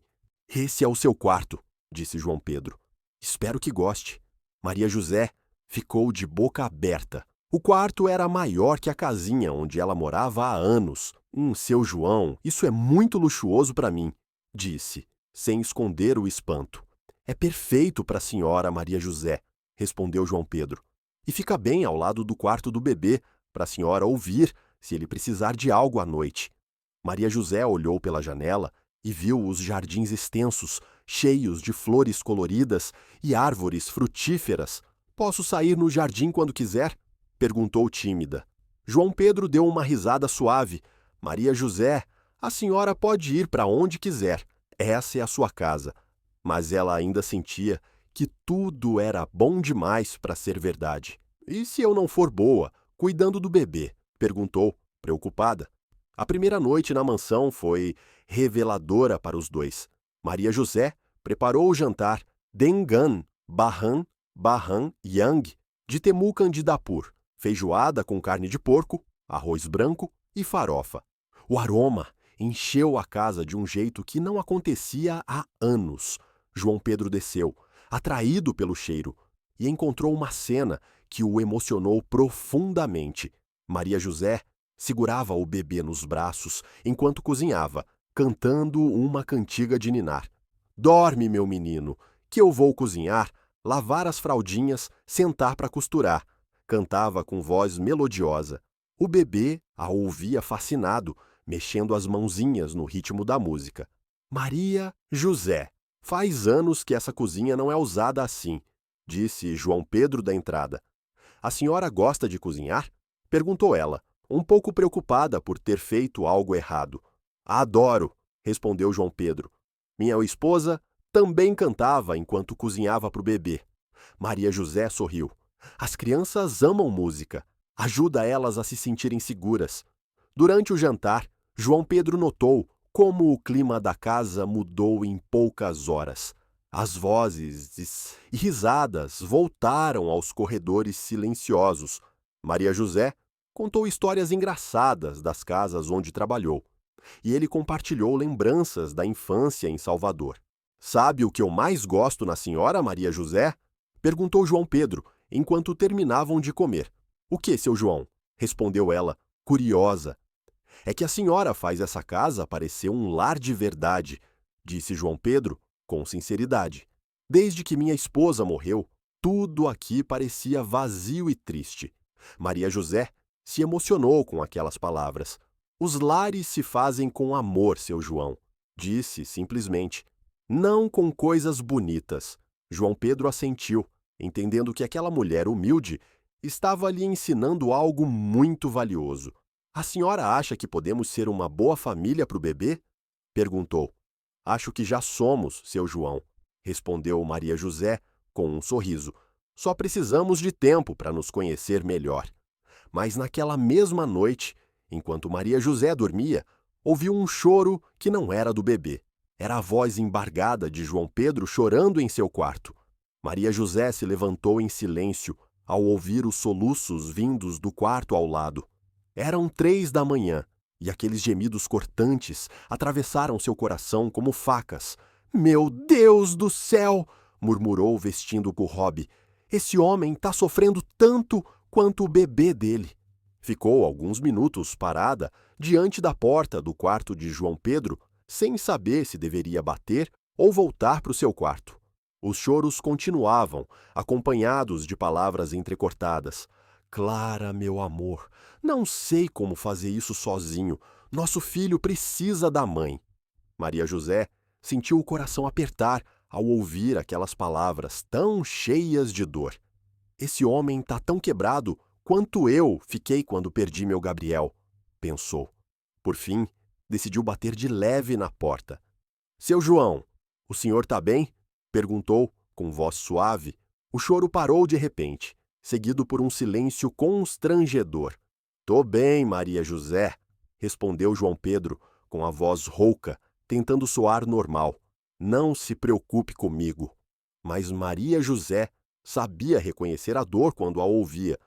"Esse é o seu quarto", disse João Pedro. "Espero que goste." Maria José ficou de boca aberta. O quarto era maior que a casinha onde ela morava há anos. Seu João, isso é muito luxuoso para mim", disse, sem esconder o espanto. "É perfeito para a senhora, Maria José", respondeu João Pedro. "E fica bem ao lado do quarto do bebê, para a senhora ouvir se ele precisar de algo à noite." Maria José olhou pela janela e viu os jardins extensos, cheios de flores coloridas e árvores frutíferas. "Posso sair no jardim quando quiser?" perguntou tímida. João Pedro deu uma risada suave. "Maria José, a senhora pode ir para onde quiser. Essa é a sua casa." Mas ela ainda sentia que tudo era bom demais para ser verdade. "E se eu não for boa, cuidando do bebê?" perguntou, preocupada. A primeira noite na mansão foi reveladora para os dois. Maria José preparou o jantar Dengan Bahan Bahan Yang de Temu Candidapur, feijoada com carne de porco, arroz branco e farofa. O aroma encheu a casa de um jeito que não acontecia há anos. João Pedro desceu, atraído pelo cheiro, e encontrou uma cena que o emocionou profundamente. Maria José segurava o bebê nos braços enquanto cozinhava, cantando uma cantiga de ninar. "Dorme, meu menino, que eu vou cozinhar, lavar as fraldinhas, sentar para costurar", cantava com voz melodiosa. O bebê a ouvia fascinado, mexendo as mãozinhas no ritmo da música. "Maria José, faz anos que essa cozinha não é usada assim", disse João Pedro da entrada. "A senhora gosta de cozinhar?" perguntou ela, um pouco preocupada por ter feito algo errado. "Adoro", respondeu João Pedro. Minha esposa também cantava enquanto cozinhava para o bebê. Maria José sorriu. "As crianças amam música. Ajuda elas a se sentirem seguras." Durante o jantar, João Pedro notou como o clima da casa mudou em poucas horas. As vozes e risadas voltaram aos corredores silenciosos. Maria José contou histórias engraçadas das casas onde trabalhou. E ele compartilhou lembranças da infância em Salvador. "Sabe o que eu mais gosto na senhora, Maria José?" perguntou João Pedro, enquanto terminavam de comer. "O que, seu João?" respondeu ela, curiosa. "É que a senhora faz essa casa parecer um lar de verdade", disse João Pedro, com sinceridade. "Desde que minha esposa morreu, tudo aqui parecia vazio e triste." Maria José se emocionou com aquelas palavras. Os lares se fazem com amor, seu João, disse simplesmente. Não com coisas bonitas. João Pedro assentiu, entendendo que aquela mulher humilde estava lhe ensinando algo muito valioso. A senhora acha que podemos ser uma boa família para o bebê? Perguntou. Acho que já somos, seu João, respondeu Maria José com um sorriso. Só precisamos de tempo para nos conhecer melhor. Mas naquela mesma noite, enquanto Maria José dormia, ouviu um choro que não era do bebê. Era a voz embargada de João Pedro chorando em seu quarto. Maria José se levantou em silêncio ao ouvir os soluços vindos do quarto ao lado. Eram 3 da manhã, e aqueles gemidos cortantes atravessaram seu coração como facas. Meu Deus do céu! Murmurou vestindo o robe. Esse homem está sofrendo tanto quanto o bebê dele. Ficou alguns minutos parada diante da porta do quarto de João Pedro, sem saber se deveria bater ou voltar para o seu quarto. Os choros continuavam, acompanhados de palavras entrecortadas. Clara, meu amor, não sei como fazer isso sozinho. Nosso filho precisa da mãe. Maria José sentiu o coração apertar ao ouvir aquelas palavras tão cheias de dor. Esse homem está tão quebrado quanto eu fiquei quando perdi meu Gabriel, pensou. Por fim, decidiu bater de leve na porta. Seu João, o senhor está bem? Perguntou, com voz suave. O choro parou de repente, seguido por um silêncio constrangedor. Tô bem, Maria José, respondeu João Pedro, com a voz rouca, tentando soar normal. Não se preocupe comigo. Mas Maria José sabia reconhecer a dor quando a ouvia.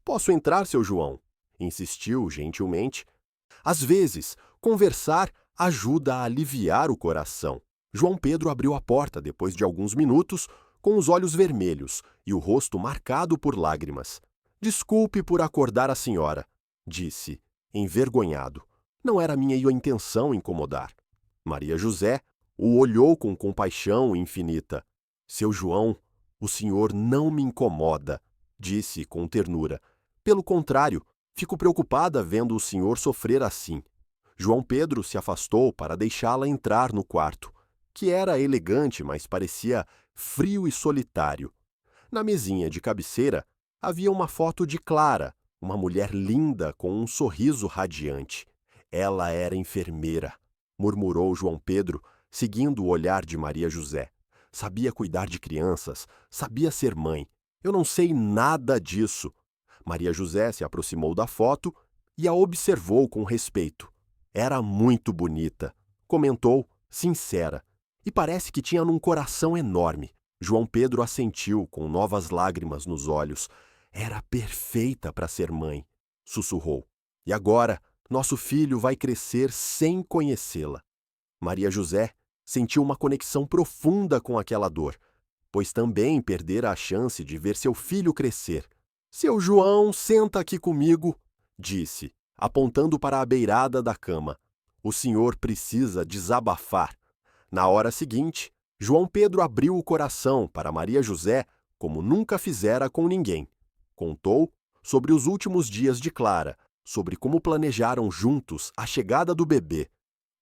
Posso entrar, seu João? Insistiu gentilmente. Às vezes, conversar ajuda a aliviar o coração. João Pedro abriu a porta depois de alguns minutos, com os olhos vermelhos e o rosto marcado por lágrimas. Desculpe por acordar a senhora, disse, envergonhado. Não era minha intenção incomodar. Maria José o olhou com compaixão infinita. Seu João, o senhor não me incomoda, disse com ternura. Pelo contrário, fico preocupada vendo o senhor sofrer assim. João Pedro se afastou para deixá-la entrar no quarto, que era elegante, mas parecia frio e solitário. Na mesinha de cabeceira havia uma foto de Clara, uma mulher linda com um sorriso radiante. Ela era enfermeira, murmurou João Pedro, seguindo o olhar de Maria José. Sabia cuidar de crianças, sabia ser mãe. Eu não sei nada disso. Maria José se aproximou da foto e a observou com respeito. Era muito bonita, comentou, sincera, e parece que tinha num coração enorme. João Pedro assentiu com novas lágrimas nos olhos. Era perfeita para ser mãe, sussurrou. E agora, nosso filho vai crescer sem conhecê-la. Maria José sentiu uma conexão profunda com aquela dor, pois também perdera a chance de ver seu filho crescer. Seu João, senta aqui comigo, disse, apontando para a beirada da cama. O senhor precisa desabafar. Na hora seguinte, João Pedro abriu o coração para Maria José como nunca fizera com ninguém. Contou sobre os últimos dias de Clara, sobre como planejaram juntos a chegada do bebê,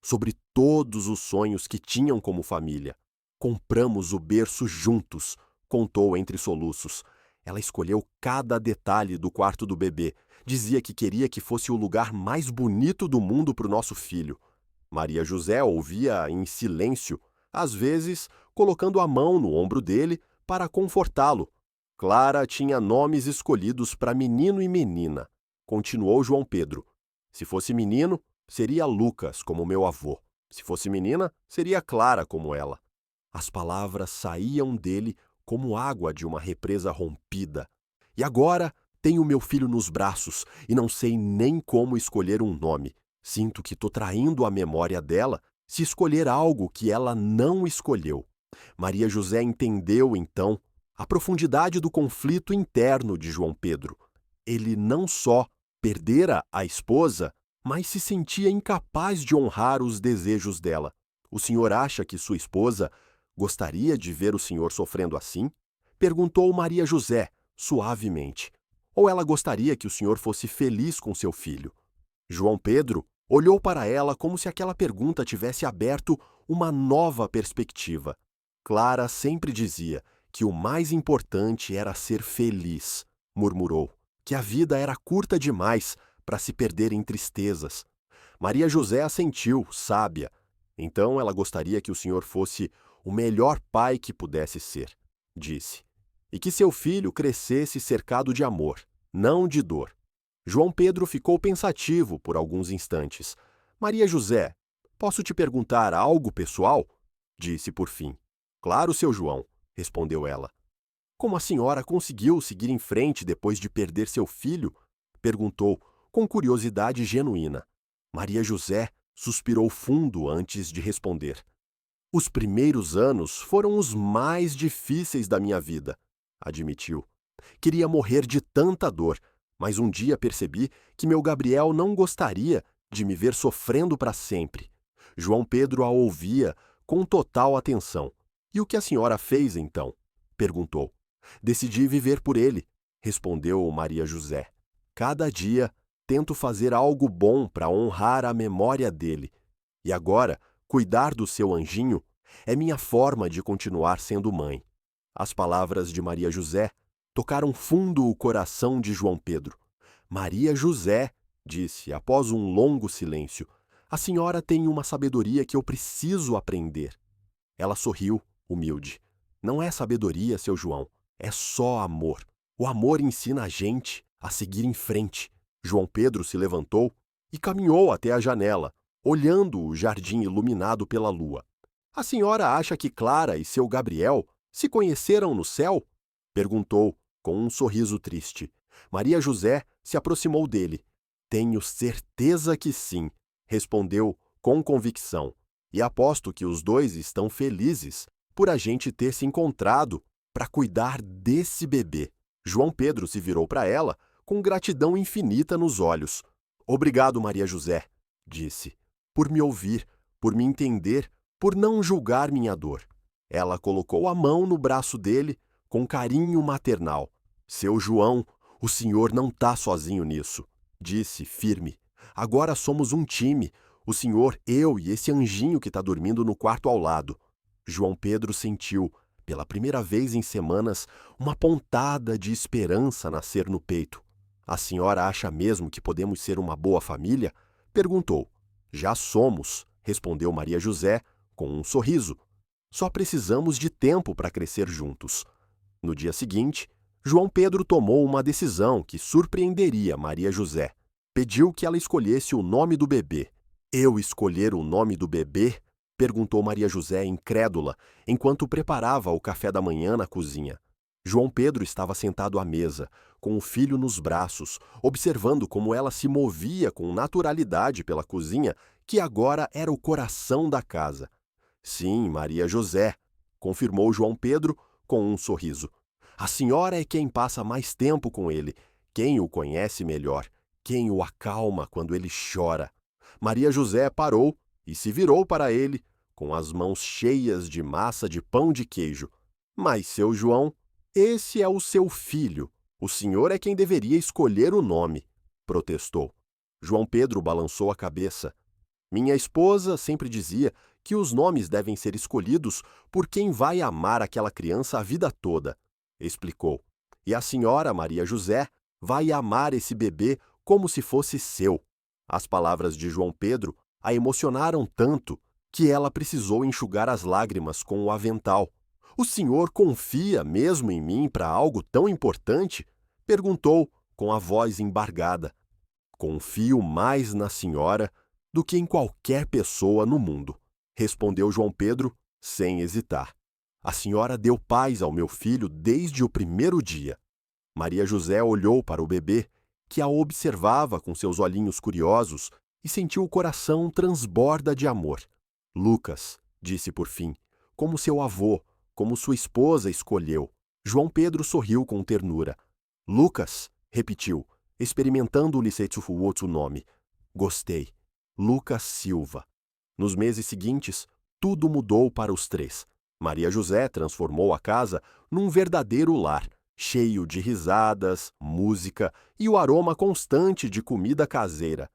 sobre todos os sonhos que tinham como família. Compramos o berço juntos, contou entre soluços. Ela escolheu cada detalhe do quarto do bebê. Dizia que queria que fosse o lugar mais bonito do mundo para o nosso filho. Maria José ouvia em silêncio, às vezes colocando a mão no ombro dele para confortá-lo. Clara tinha nomes escolhidos para menino e menina, continuou João Pedro. Se fosse menino, seria Lucas, como meu avô. Se fosse menina, seria Clara, como ela. As palavras saíam dele como água de uma represa rompida. E agora tenho meu filho nos braços e não sei nem como escolher um nome. Sinto que estou traindo a memória dela se escolher algo que ela não escolheu. Maria José entendeu, então, a profundidade do conflito interno de João Pedro. Ele não só perdera a esposa, mas se sentia incapaz de honrar os desejos dela. O senhor acha que sua esposa gostaria de ver o senhor sofrendo assim? Perguntou Maria José, suavemente. Ou ela gostaria que o senhor fosse feliz com seu filho? João Pedro Olhou para ela como se aquela pergunta tivesse aberto uma nova perspectiva. Clara sempre dizia que o mais importante era ser feliz, murmurou, que a vida era curta demais para se perder em tristezas. Maria José assentiu, sábia. Então ela gostaria que o senhor fosse o melhor pai que pudesse ser, disse, e que seu filho crescesse cercado de amor, não de dor. João Pedro ficou pensativo por alguns instantes. Maria José, posso te perguntar algo pessoal? Disse por fim. Claro, seu João, respondeu ela. Como a senhora conseguiu seguir em frente depois de perder seu filho? Perguntou, com curiosidade genuína. Maria José suspirou fundo antes de responder. Os primeiros anos foram os mais difíceis da minha vida, admitiu. Queria morrer de tanta dor, mas um dia percebi que meu Gabriel não gostaria de me ver sofrendo para sempre. João Pedro a ouvia com total atenção. E o que a senhora fez, então? Perguntou. Decidi viver por ele, respondeu Maria José. Cada dia tento fazer algo bom para honrar a memória dele. E agora, cuidar do seu anjinho é minha forma de continuar sendo mãe. As palavras de Maria José tocaram fundo o coração de João Pedro. Maria José, disse após um longo silêncio, a senhora tem uma sabedoria que eu preciso aprender. Ela sorriu, humilde. Não é sabedoria, seu João, é só amor. O amor ensina a gente a seguir em frente. João Pedro se levantou e caminhou até a janela, olhando o jardim iluminado pela lua. A senhora acha que Clara e seu Gabriel se conheceram no céu? Perguntou, com um sorriso triste. Maria José se aproximou dele. Tenho certeza que sim, respondeu com convicção. E aposto que os dois estão felizes por a gente ter se encontrado para cuidar desse bebê. João Pedro se virou para ela com gratidão infinita nos olhos. Obrigado, Maria José, disse, por me ouvir, por me entender, por não julgar minha dor. Ela colocou a mão no braço dele com carinho maternal. Seu João, o senhor não está sozinho nisso, disse firme. Agora somos um time, o senhor, eu e esse anjinho que está dormindo no quarto ao lado. João Pedro sentiu, pela primeira vez em semanas, uma pontada de esperança nascer no peito. A senhora acha mesmo que podemos ser uma boa família? Perguntou. Já somos, respondeu Maria José, com um sorriso. Só precisamos de tempo para crescer juntos. No dia seguinte, João Pedro tomou uma decisão que surpreenderia Maria José. Pediu que ela escolhesse o nome do bebê. Eu escolher o nome do bebê? Perguntou Maria José incrédula, enquanto preparava o café da manhã na cozinha. João Pedro estava sentado à mesa, com o filho nos braços, observando como ela se movia com naturalidade pela cozinha, que agora era o coração da casa. Sim, Maria José, confirmou João Pedro com um sorriso. A senhora é quem passa mais tempo com ele, quem o conhece melhor, quem o acalma quando ele chora. Maria José parou e se virou para ele, com as mãos cheias de massa de pão de queijo. Mas, seu João, esse é o seu filho. O senhor é quem deveria escolher o nome, protestou. João Pedro balançou a cabeça. Minha esposa sempre dizia que os nomes devem ser escolhidos por quem vai amar aquela criança a vida toda, explicou. E a senhora Maria José vai amar esse bebê como se fosse seu. As palavras de João Pedro a emocionaram tanto que ela precisou enxugar as lágrimas com o avental. O senhor confia mesmo em mim para algo tão importante? Perguntou, com a voz embargada. Confio mais na senhora do que em qualquer pessoa no mundo, respondeu João Pedro, sem hesitar. A senhora deu paz ao meu filho desde o primeiro dia. Maria José olhou para o bebê, que a observava com seus olhinhos curiosos, e sentiu o coração transborda de amor. Lucas, disse por fim, como seu avô, como sua esposa escolheu. João Pedro sorriu com ternura. Lucas, repetiu, experimentando o outro nome. Gostei. Lucas Silva. Nos meses seguintes, tudo mudou para os três. Maria José transformou a casa num verdadeiro lar, cheio de risadas, música e o aroma constante de comida caseira.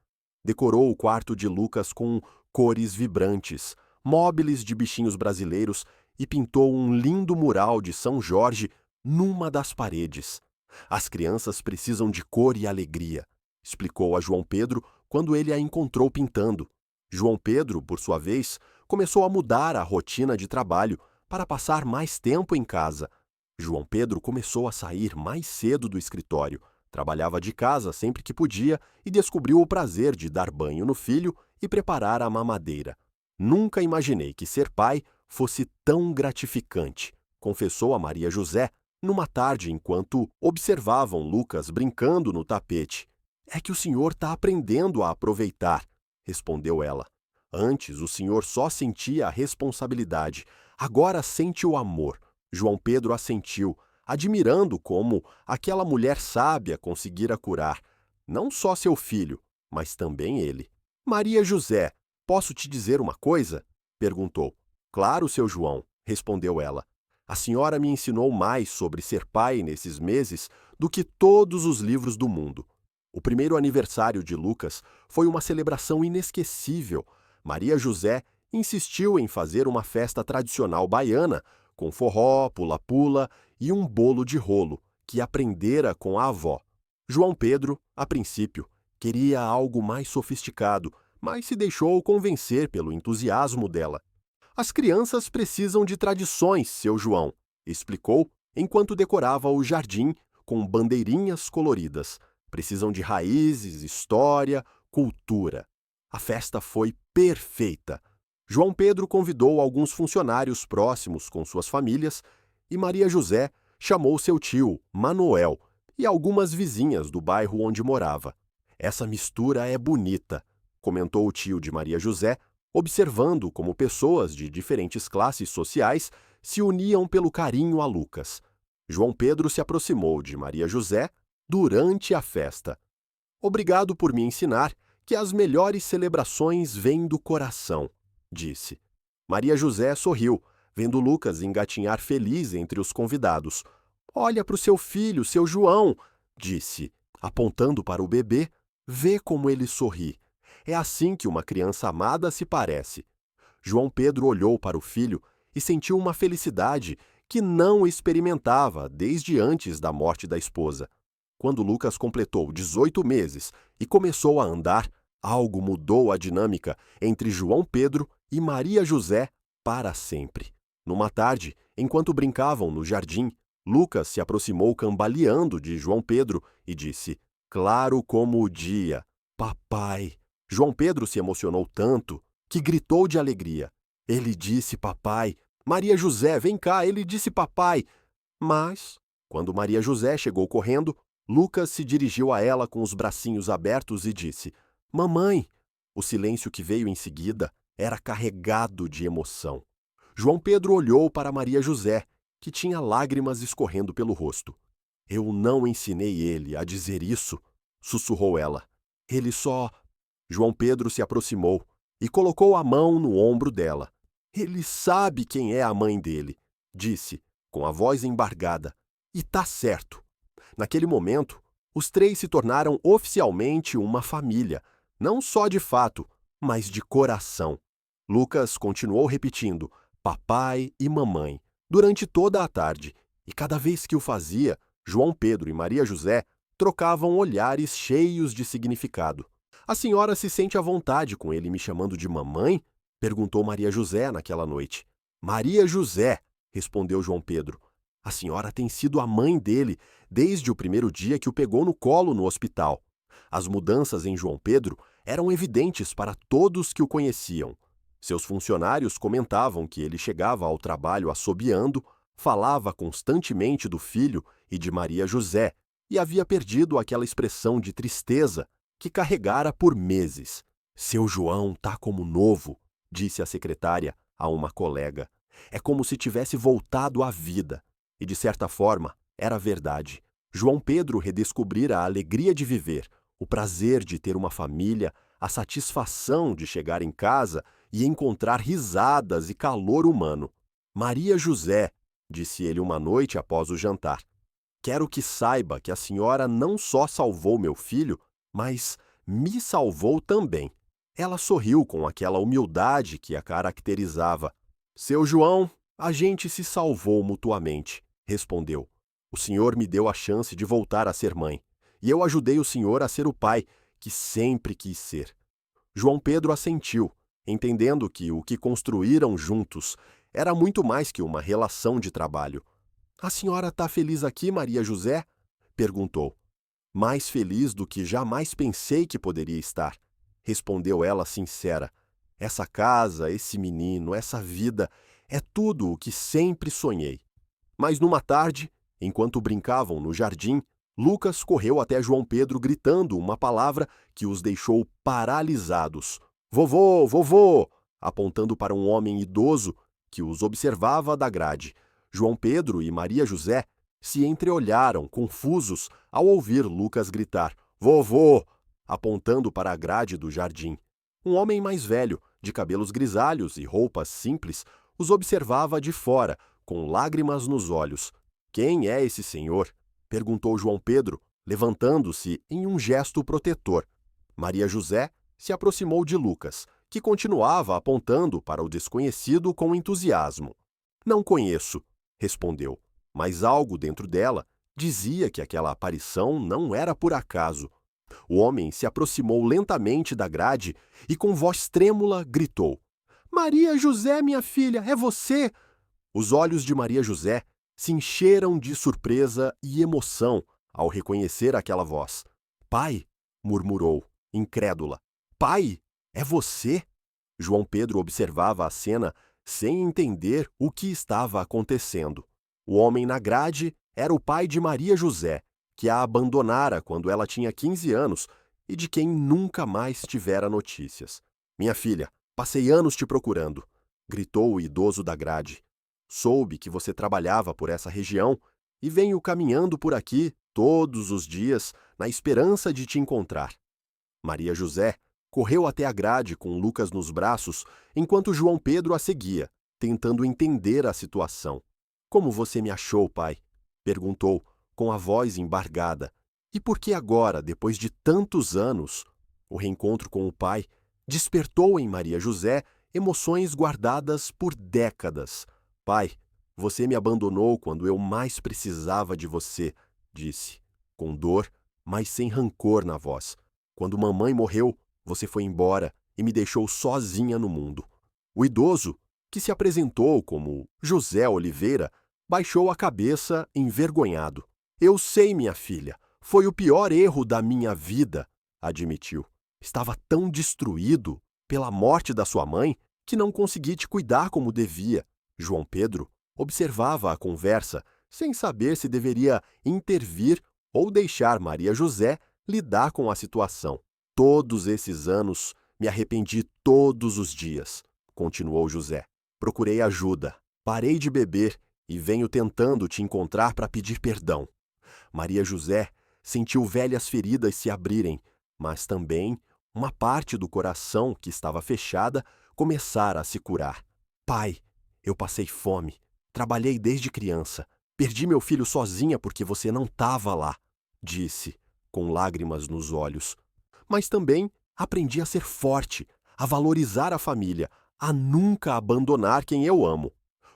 Decorou o quarto de Lucas com cores vibrantes, móveis de bichinhos brasileiros e pintou um lindo mural de São Jorge numa das paredes. As crianças precisam de cor e alegria, explicou a João Pedro quando ele a encontrou pintando. João Pedro, por sua vez, começou a mudar a rotina de trabalho para passar mais tempo em casa. João Pedro começou a sair mais cedo do escritório, trabalhava de casa sempre que podia e descobriu o prazer de dar banho no filho e preparar a mamadeira. Nunca imaginei que ser pai fosse tão gratificante, confessou a Maria José numa tarde enquanto observavam Lucas brincando no tapete. É que o senhor está aprendendo a aproveitar, respondeu ela. Antes o senhor só sentia a responsabilidade, agora sente o amor. João Pedro assentiu, admirando como aquela mulher sábia conseguira curar, não só seu filho, mas também ele. Maria José, posso te dizer uma coisa? Perguntou. Claro, seu João, respondeu ela. A senhora me ensinou mais sobre ser pai nesses meses do que todos os livros do mundo. O primeiro aniversário de Lucas foi uma celebração inesquecível. Maria José insistiu em fazer uma festa tradicional baiana, com forró, pula-pula e um bolo de rolo, que aprendera com a avó. João Pedro, a princípio, queria algo mais sofisticado, mas se deixou convencer pelo entusiasmo dela. As crianças precisam de tradições, seu João, explicou enquanto decorava o jardim com bandeirinhas coloridas. Precisam de raízes, história, cultura. A festa foi perfeita. João Pedro convidou alguns funcionários próximos com suas famílias e Maria José chamou seu tio, Manuel, e algumas vizinhas do bairro onde morava. Essa mistura é bonita, comentou o tio de Maria José, observando como pessoas de diferentes classes sociais se uniam pelo carinho a Lucas. João Pedro se aproximou de Maria José durante a festa. Obrigado por me ensinar que as melhores celebrações vêm do coração, disse. Maria José sorriu, vendo Lucas engatinhar feliz entre os convidados. Olha para o seu filho, seu João, disse, apontando para o bebê. Vê como ele sorri. É assim que uma criança amada se parece. João Pedro olhou para o filho e sentiu uma felicidade que não experimentava desde antes da morte da esposa. Quando Lucas completou 18 meses e começou a andar, algo mudou a dinâmica entre João Pedro e Maria José para sempre. Numa tarde, enquanto brincavam no jardim, Lucas se aproximou cambaleando de João Pedro e disse, claro como o dia, papai. João Pedro se emocionou tanto que gritou de alegria. Ele disse papai. Maria José, vem cá, ele disse papai. Mas, quando Maria José chegou correndo, Lucas se dirigiu a ela com os bracinhos abertos e disse, mamãe. O silêncio que veio em seguida era carregado de emoção. João Pedro olhou para Maria José, que tinha lágrimas escorrendo pelo rosto. Eu não ensinei ele a dizer isso, sussurrou ela. Ele só... João Pedro se aproximou e colocou a mão no ombro dela. Ele sabe quem é a mãe dele, disse, com a voz embargada. E tá certo. Naquele momento, os três se tornaram oficialmente uma família, não só de fato, mas de coração. Lucas continuou repetindo papai e mamãe durante toda a tarde, e cada vez que o fazia, João Pedro e Maria José trocavam olhares cheios de significado. A senhora se sente à vontade com ele me chamando de mamãe? Perguntou Maria José naquela noite. Maria José, respondeu João Pedro. A senhora tem sido a mãe dele desde o primeiro dia que o pegou no colo no hospital. As mudanças em João Pedro eram evidentes para todos que o conheciam. Seus funcionários comentavam que ele chegava ao trabalho assobiando, falava constantemente do filho e de Maria José e havia perdido aquela expressão de tristeza que carregara por meses. Seu João tá como novo, disse a secretária a uma colega. É como se tivesse voltado à vida. E, de certa forma, era verdade. João Pedro redescobrira a alegria de viver, o prazer de ter uma família, a satisfação de chegar em casa e encontrar risadas e calor humano. Maria José, disse ele uma noite após o jantar, quero que saiba que a senhora não só salvou meu filho, mas me salvou também. Ela sorriu com aquela humildade que a caracterizava. Seu João, a gente se salvou mutuamente, respondeu. O senhor me deu a chance de voltar a ser mãe, e eu ajudei o senhor a ser o pai que sempre quis ser. João Pedro assentiu, entendendo que o que construíram juntos era muito mais que uma relação de trabalho. A senhora está feliz aqui, Maria José? Perguntou. Mais feliz do que jamais pensei que poderia estar, respondeu ela sincera. Essa casa, esse menino, essa vida, é tudo o que sempre sonhei. Mas numa tarde, enquanto brincavam no jardim, Lucas correu até João Pedro gritando uma palavra que os deixou paralisados. Vovô, vovô! Apontando para um homem idoso que os observava da grade. João Pedro e Maria José se entreolharam, confusos, ao ouvir Lucas gritar, vovô! Apontando para a grade do jardim. Um homem mais velho, de cabelos grisalhos e roupas simples, os observava de fora, com lágrimas nos olhos. Quem é esse senhor? Perguntou João Pedro, levantando-se em um gesto protetor. Maria José se aproximou de Lucas, que continuava apontando para o desconhecido com entusiasmo. Não conheço, respondeu, mas algo dentro dela dizia que aquela aparição não era por acaso. O homem se aproximou lentamente da grade e, com voz trêmula, gritou: Maria José, minha filha, é você? Os olhos de Maria José se encheram de surpresa e emoção ao reconhecer aquela voz. Pai, murmurou, incrédula. Pai, é você? João Pedro observava a cena sem entender o que estava acontecendo. O homem na grade era o pai de Maria José, que a abandonara quando ela tinha 15 anos e de quem nunca mais tivera notícias. Minha filha, passei anos te procurando, gritou o idoso da grade. Soube que você trabalhava por essa região e venho caminhando por aqui todos os dias na esperança de te encontrar. Maria José correu até a grade com Lucas nos braços enquanto João Pedro a seguia, tentando entender a situação. Como você me achou, pai? Perguntou, com a voz embargada. E por que agora, depois de tantos anos, o reencontro com o pai despertou em Maria José emoções guardadas por décadas. Pai, você me abandonou quando eu mais precisava de você, disse, com dor, mas sem rancor na voz. Quando mamãe morreu, você foi embora e me deixou sozinha no mundo. O idoso, que se apresentou como José Oliveira, baixou a cabeça envergonhado. Eu sei, minha filha, foi o pior erro da minha vida, admitiu. Estava tão destruído pela morte da sua mãe que não consegui te cuidar como devia. João Pedro observava a conversa sem saber se deveria intervir ou deixar Maria José lidar com a situação. Todos esses anos me arrependi todos os dias, continuou José. Procurei ajuda, parei de beber e venho tentando te encontrar para pedir perdão. Maria José sentiu velhas feridas se abrirem, mas também uma parte do coração que estava fechada começara a se curar. Pai, eu passei fome, trabalhei desde criança, perdi meu filho sozinha porque você não estava lá, disse, com lágrimas nos olhos. Mas também aprendi a ser forte, a valorizar a família, a nunca abandonar quem eu amo.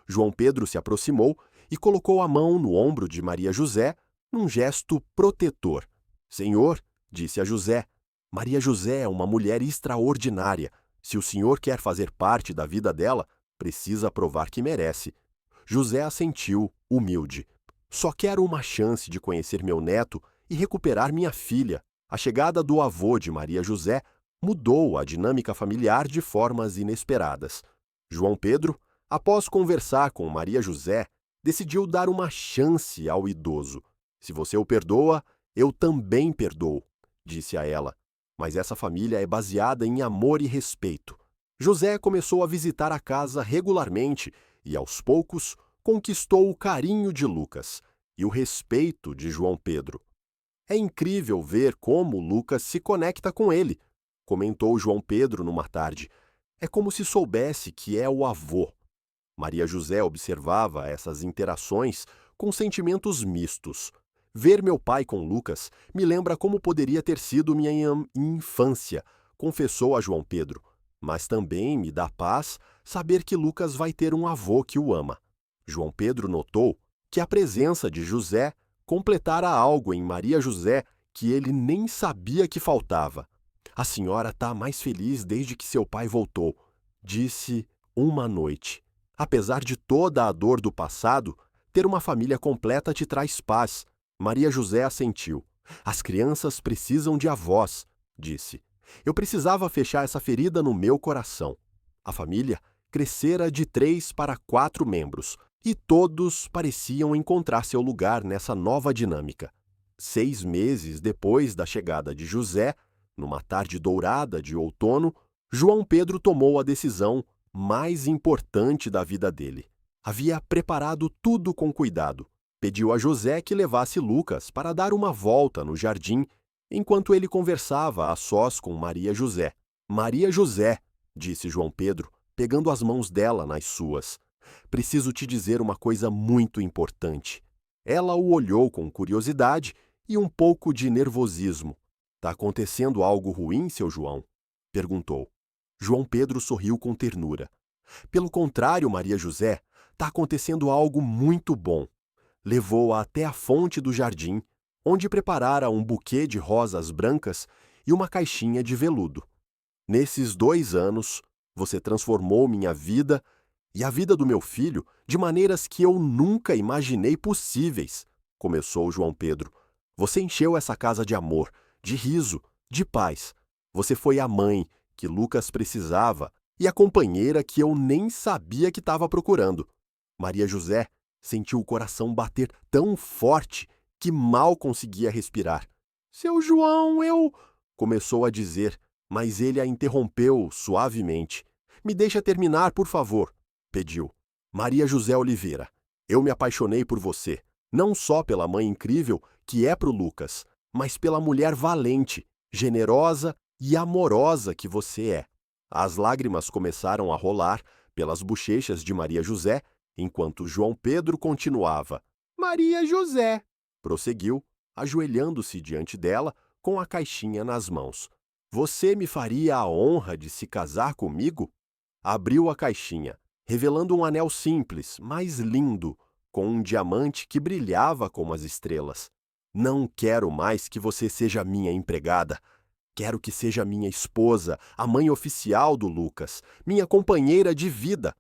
João Pedro se aproximou e colocou a mão no ombro de Maria José num gesto protetor. Senhor, disse a José, Maria José é uma mulher extraordinária. Se o senhor quer fazer parte da vida dela, precisa provar que merece. José assentiu, humilde. Só quero uma chance de conhecer meu neto e recuperar minha filha. A chegada do avô de Maria José mudou a dinâmica familiar de formas inesperadas. João Pedro, após conversar com Maria José, decidiu dar uma chance ao idoso. Se você o perdoa, eu também perdoo, disse a ela. Mas essa família é baseada em amor e respeito. José começou a visitar a casa regularmente e, aos poucos, conquistou o carinho de Lucas e o respeito de João Pedro. É incrível ver como Lucas se conecta com ele, comentou João Pedro numa tarde. É como se soubesse que é o avô. Maria José observava essas interações com sentimentos mistos. Ver meu pai com Lucas me lembra como poderia ter sido minha infância, confessou a João Pedro. Mas também me dá paz saber que Lucas vai ter um avô que o ama. João Pedro notou que a presença de José completara algo em Maria José que ele nem sabia que faltava. A senhora está mais feliz desde que seu pai voltou, disse uma noite. Apesar de toda a dor do passado, ter uma família completa te traz paz. Maria José assentiu. As crianças precisam de avós, disse. Eu precisava fechar essa ferida no meu coração. A família crescera de 3 para 4 membros, e todos pareciam encontrar seu lugar nessa nova dinâmica. 6 meses depois da chegada de José, numa tarde dourada de outono, João Pedro tomou a decisão mais importante da vida dele. Havia preparado tudo com cuidado. Pediu a José que levasse Lucas para dar uma volta no jardim, enquanto ele conversava a sós com Maria José. Maria José, disse João Pedro, pegando as mãos dela nas suas. Preciso te dizer uma coisa muito importante. Ela o olhou com curiosidade e um pouco de nervosismo. Está acontecendo algo ruim, seu João? Perguntou. João Pedro sorriu com ternura. Pelo contrário, Maria José, está acontecendo algo muito bom. Levou-a até a fonte do jardim, onde preparara um buquê de rosas brancas e uma caixinha de veludo. Nesses 2 anos, você transformou minha vida e a vida do meu filho de maneiras que eu nunca imaginei possíveis, começou João Pedro. Você encheu essa casa de amor, de riso, de paz. Você foi a mãe que Lucas precisava e a companheira que eu nem sabia que estava procurando. Maria José sentiu o coração bater tão forte que mal conseguia respirar. Seu João, eu... começou a dizer, mas ele a interrompeu suavemente. Me deixa terminar, por favor, pediu. Maria José Oliveira, eu me apaixonei por você, não só pela mãe incrível que é pro Lucas, mas pela mulher valente, generosa e amorosa que você é. As lágrimas começaram a rolar pelas bochechas de Maria José, enquanto João Pedro continuava. Maria José, prosseguiu, ajoelhando-se diante dela com a caixinha nas mãos. Você me faria a honra de se casar comigo? Abriu a caixinha, revelando um anel simples, mas lindo, com um diamante que brilhava como as estrelas. Não quero mais que você seja minha empregada. Quero que seja minha esposa, a mãe oficial do Lucas, minha companheira de vida.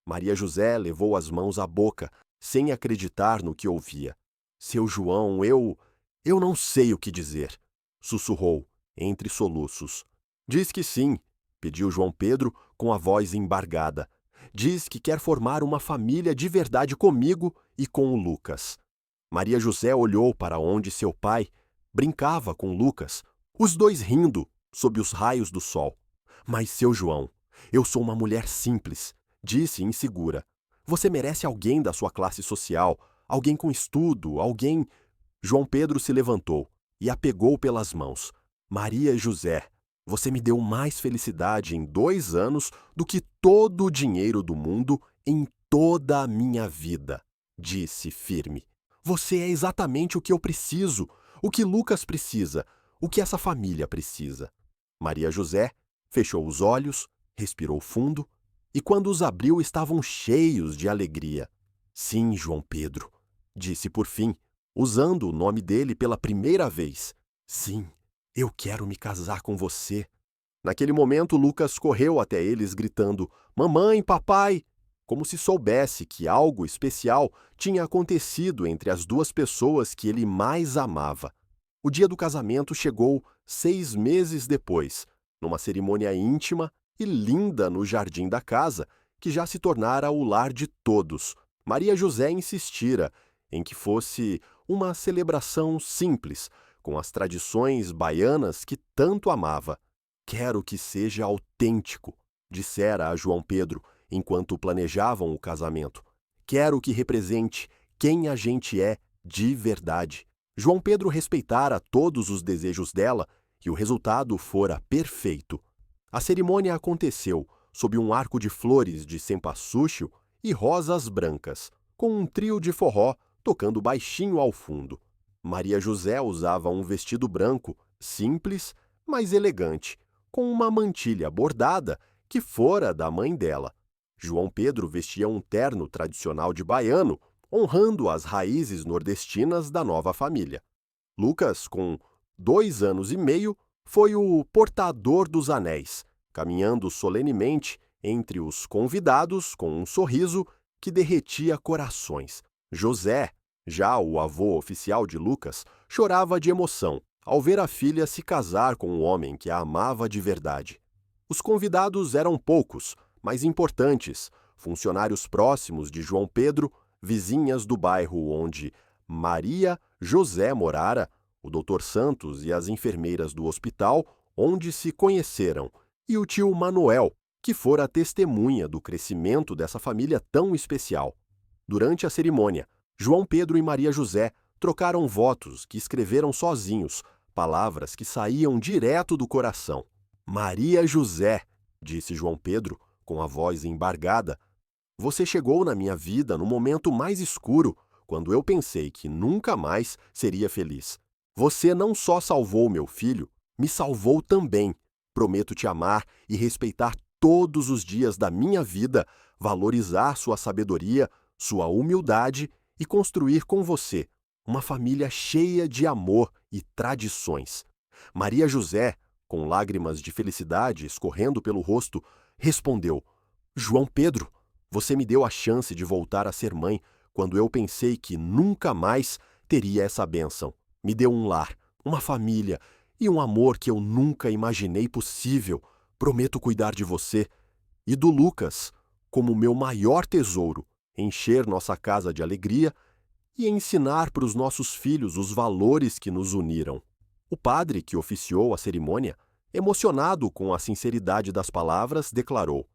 Maria José levou as mãos à boca, sem acreditar no que ouvia. Seu João, eu não sei o que dizer, sussurrou, entre soluços. Diz que sim, pediu João Pedro com a voz embargada. Diz que quer formar uma família de verdade comigo e com o Lucas. Maria José olhou para onde seu pai brincava com Lucas, os dois rindo sob os raios do sol. Mas, seu João, eu sou uma mulher simples, disse insegura. Você merece alguém da sua classe social, alguém com estudo, alguém... João Pedro se levantou e a pegou pelas mãos. Maria José, você me deu mais felicidade em 2 anos do que todo o dinheiro do mundo em toda a minha vida, disse firme. Você é exatamente o que eu preciso, o que Lucas precisa, o que essa família precisa. Maria José fechou os olhos, respirou fundo e quando os abriu estavam cheios de alegria. Sim, João Pedro, disse por fim, usando o nome dele pela primeira vez. Sim, eu quero me casar com você. Naquele momento, Lucas correu até eles gritando, mamãe, papai, como se soubesse que algo especial tinha acontecido entre as 2 pessoas que ele mais amava. O dia do casamento chegou 6 meses depois, numa cerimônia íntima e linda no jardim da casa, que já se tornara o lar de todos. Maria José insistira em que fosse uma celebração simples, com as tradições baianas que tanto amava. Quero que seja autêntico, dissera a João Pedro, enquanto planejavam o casamento. Quero que represente quem a gente é de verdade. João Pedro respeitara todos os desejos dela e o resultado fora perfeito. A cerimônia aconteceu sob um arco de flores de cempasúchil e rosas brancas, com um trio de forró tocando baixinho ao fundo. Maria José usava um vestido branco, simples, mas elegante, com uma mantilha bordada que fora da mãe dela. João Pedro vestia um terno tradicional de baiano, honrando as raízes nordestinas da nova família. Lucas, com 2 anos e meio, foi o portador dos anéis, caminhando solenemente entre os convidados com um sorriso que derretia corações. José, já o avô oficial de Lucas, chorava de emoção ao ver a filha se casar com um homem que a amava de verdade. Os convidados eram poucos, mas importantes, funcionários próximos de João Pedro, vizinhas do bairro onde Maria José morara, o Dr. Santos e as enfermeiras do hospital onde se conheceram, e o tio Manuel, que fora testemunha do crescimento dessa família tão especial. Durante a cerimônia, João Pedro e Maria José trocaram votos que escreveram sozinhos, palavras que saíam direto do coração. Maria José, disse João Pedro, com a voz embargada, você chegou na minha vida no momento mais escuro, quando eu pensei que nunca mais seria feliz. Você não só salvou meu filho, me salvou também. Prometo te amar e respeitar todos os dias da minha vida, valorizar sua sabedoria, sua humildade e construir com você uma família cheia de amor e tradições. Maria José, com lágrimas de felicidade escorrendo pelo rosto, respondeu: João Pedro, você me deu a chance de voltar a ser mãe quando eu pensei que nunca mais teria essa bênção. Me deu um lar, uma família e um amor que eu nunca imaginei possível. Prometo cuidar de você e do Lucas como meu maior tesouro, encher nossa casa de alegria e ensinar para os nossos filhos os valores que nos uniram. O padre que oficiou a cerimônia, emocionado com a sinceridade das palavras, declarou: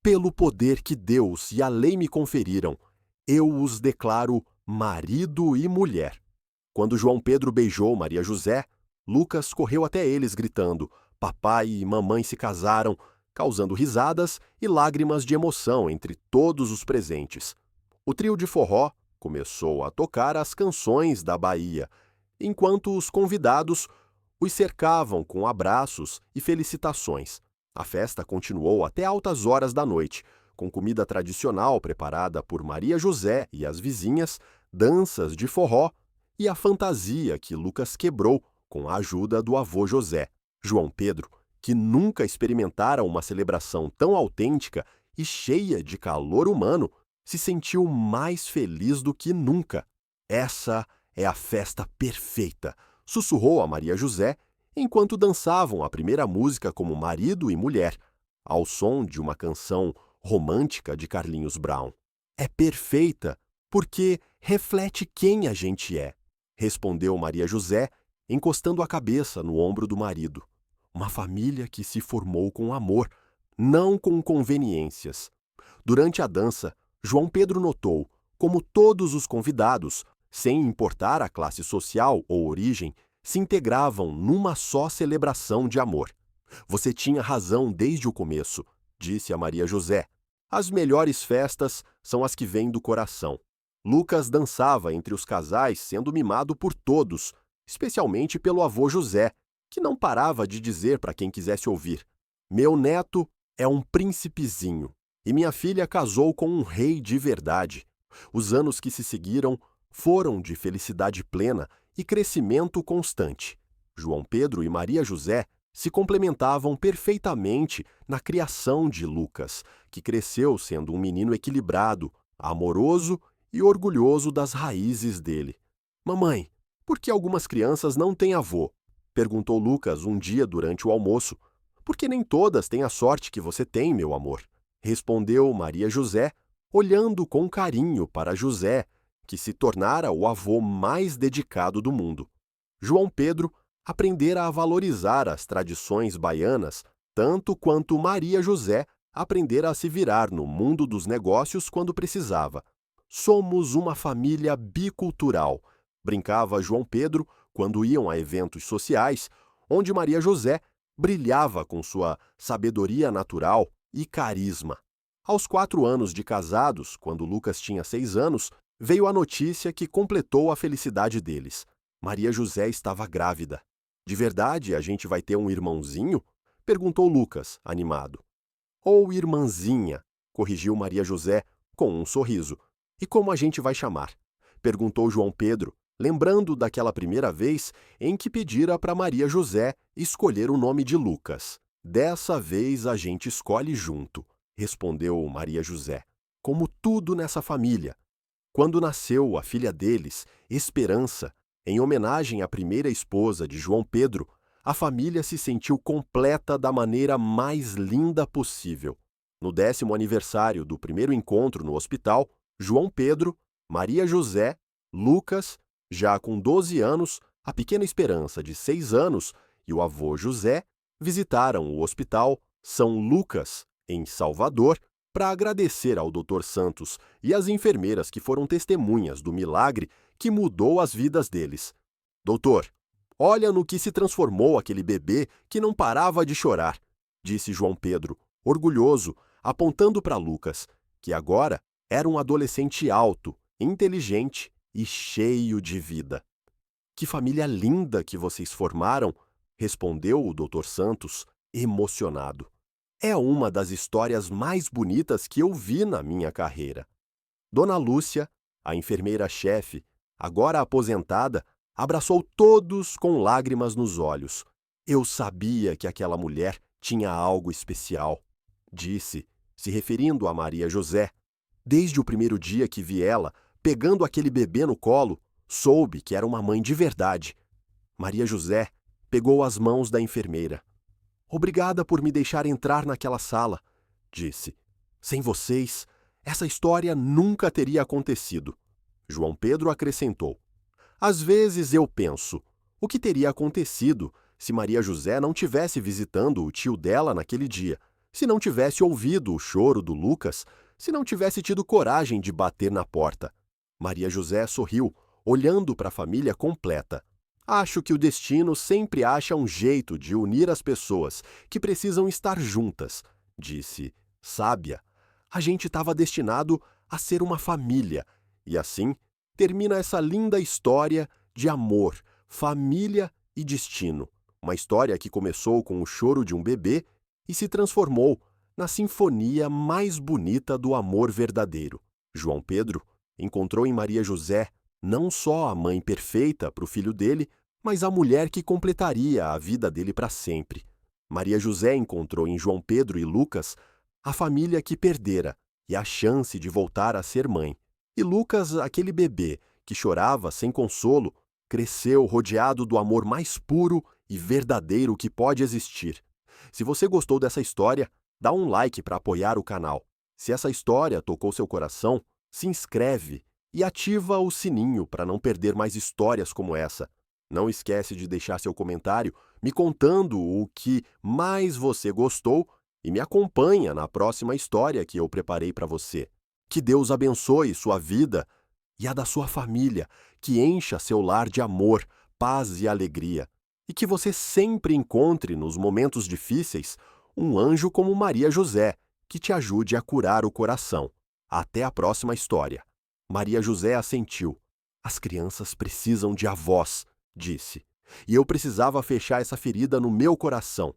pelo poder que Deus e a lei me conferiram, eu os declaro marido e mulher. Quando João Pedro beijou Maria José, Lucas correu até eles gritando: papai e mamãe se casaram, causando risadas e lágrimas de emoção entre todos os presentes. O trio de forró começou a tocar as canções da Bahia, enquanto os convidados os cercavam com abraços e felicitações. A festa continuou até altas horas da noite, com comida tradicional preparada por Maria José e as vizinhas, danças de forró e a fantasia que Lucas quebrou com a ajuda do avô José. João Pedro, que nunca experimentara uma celebração tão autêntica e cheia de calor humano, se sentiu mais feliz do que nunca. Essa é a festa perfeita, sussurrou a Maria José, enquanto dançavam a primeira música como marido e mulher, ao som de uma canção romântica de Carlinhos Brown. É perfeita porque reflete quem a gente é, respondeu Maria José, encostando a cabeça no ombro do marido. Uma família que se formou com amor, não com conveniências. Durante a dança, João Pedro notou como todos os convidados, sem importar a classe social ou origem, se integravam numa só celebração de amor. Você tinha razão desde o começo, disse a Maria José. As melhores festas são as que vêm do coração. Lucas dançava entre os casais sendo mimado por todos, especialmente pelo avô José, que não parava de dizer para quem quisesse ouvir: meu neto é um príncipezinho e minha filha casou com um rei de verdade. Os anos que se seguiram foram de felicidade plena e crescimento constante. João Pedro e Maria José se complementavam perfeitamente na criação de Lucas, que cresceu sendo um menino equilibrado, amoroso e orgulhoso das raízes dele. Mamãe, por que algumas crianças não têm avô? Perguntou Lucas um dia durante o almoço. Porque nem todas têm a sorte que você tem, meu amor. Respondeu Maria José, olhando com carinho para José, que se tornara o avô mais dedicado do mundo. João Pedro aprendera a valorizar as tradições baianas, tanto quanto Maria José aprendera a se virar no mundo dos negócios quando precisava. Somos uma família bicultural, brincava João Pedro quando iam a eventos sociais, onde Maria José brilhava com sua sabedoria natural e carisma. Aos 4 anos de casados, quando Lucas tinha 6 anos, veio a notícia que completou a felicidade deles. Maria José estava grávida. De verdade, a gente vai ter um irmãozinho? Perguntou Lucas, animado. Ou irmãzinha, corrigiu Maria José com um sorriso. E como a gente vai chamar? Perguntou João Pedro, lembrando daquela primeira vez em que pedira para Maria José escolher o nome de Lucas. Dessa vez a gente escolhe junto, respondeu Maria José. Como tudo nessa família. Quando nasceu a filha deles, Esperança, em homenagem à primeira esposa de João Pedro, a família se sentiu completa da maneira mais linda possível. No 10º aniversário do primeiro encontro no hospital, João Pedro, Maria José, Lucas, já com 12 anos, a pequena Esperança, de 6 anos, e o avô José, visitaram o Hospital São Lucas, em Salvador, para agradecer ao Dr. Santos e às enfermeiras que foram testemunhas do milagre que mudou as vidas deles. Doutor, olha no que se transformou aquele bebê que não parava de chorar, disse João Pedro, orgulhoso, apontando para Lucas, que agora era um adolescente alto, inteligente e cheio de vida. Que família linda que vocês formaram, respondeu o Dr. Santos, emocionado. É uma das histórias mais bonitas que eu vi na minha carreira. Dona Lúcia, a enfermeira-chefe, agora aposentada, abraçou todos com lágrimas nos olhos. Eu sabia que aquela mulher tinha algo especial, disse, se referindo a Maria José. Desde o primeiro dia que vi ela, pegando aquele bebê no colo, soube que era uma mãe de verdade. Maria José pegou as mãos da enfermeira. Obrigada por me deixar entrar naquela sala, disse. Sem vocês, essa história nunca teria acontecido. João Pedro acrescentou. Às vezes eu penso, o que teria acontecido se Maria José não tivesse visitando o tio dela naquele dia, se não tivesse ouvido o choro do Lucas, se não tivesse tido coragem de bater na porta? Maria José sorriu, olhando para a família completa. Acho que o destino sempre acha um jeito de unir as pessoas que precisam estar juntas, disse, sábia. A gente estava destinado a ser uma família, e assim termina essa linda história de amor, família e destino. Uma história que começou com o choro de um bebê e se transformou na sinfonia mais bonita do amor verdadeiro. João Pedro encontrou em Maria José não só a mãe perfeita para o filho dele, mas a mulher que completaria a vida dele para sempre. Maria José encontrou em João Pedro e Lucas a família que perdera e a chance de voltar a ser mãe. E Lucas, aquele bebê que chorava sem consolo, cresceu rodeado do amor mais puro e verdadeiro que pode existir. Se você gostou dessa história, dá um like para apoiar o canal. Se essa história tocou seu coração, se inscreve e ativa o sininho para não perder mais histórias como essa. Não esquece de deixar seu comentário me contando o que mais você gostou e me acompanha na próxima história que eu preparei para você. Que Deus abençoe sua vida e a da sua família, que encha seu lar de amor, paz e alegria. E que você sempre encontre nos momentos difíceis um anjo como Maria José, que te ajude a curar o coração. Até a próxima história. Maria José assentiu. As crianças precisam de avós, disse. E eu precisava fechar essa ferida no meu coração.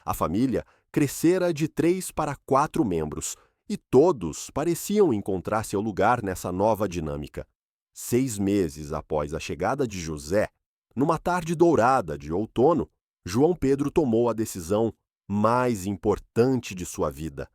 A família crescera de 3 para 4 membros, e todos pareciam encontrar seu lugar nessa nova dinâmica. 6 meses após a chegada de José, numa tarde dourada de outono, João Pedro tomou a decisão mais importante de sua vida.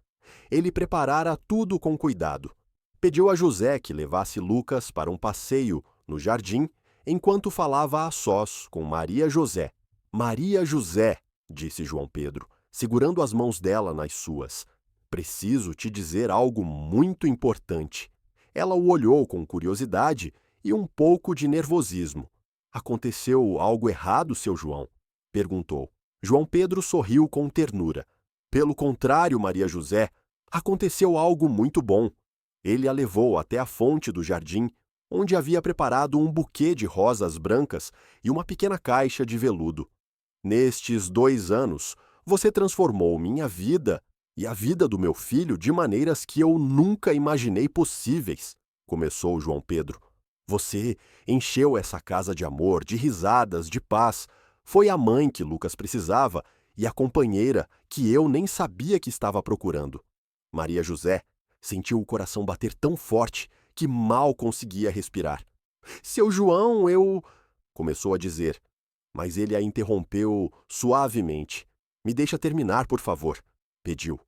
Ele preparara tudo com cuidado. Pediu a José que levasse Lucas para um passeio no jardim, enquanto falava a sós com Maria José. Maria José, disse João Pedro, segurando as mãos dela nas suas. Preciso te dizer algo muito importante. Ela o olhou com curiosidade e um pouco de nervosismo. Aconteceu algo errado, seu João? Perguntou. João Pedro sorriu com ternura. Pelo contrário, Maria José, aconteceu algo muito bom. Ele a levou até a fonte do jardim, onde havia preparado um buquê de rosas brancas e uma pequena caixa de veludo. Nestes 2 anos, você transformou minha vida e a vida do meu filho de maneiras que eu nunca imaginei possíveis, começou João Pedro. Você encheu essa casa de amor, de risadas, de paz. Foi a mãe que Lucas precisava e a companheira que eu nem sabia que estava procurando. Maria José sentiu o coração bater tão forte que mal conseguia respirar. Seu João, eu... começou a dizer, mas ele a interrompeu suavemente. Me deixa terminar, por favor, pediu.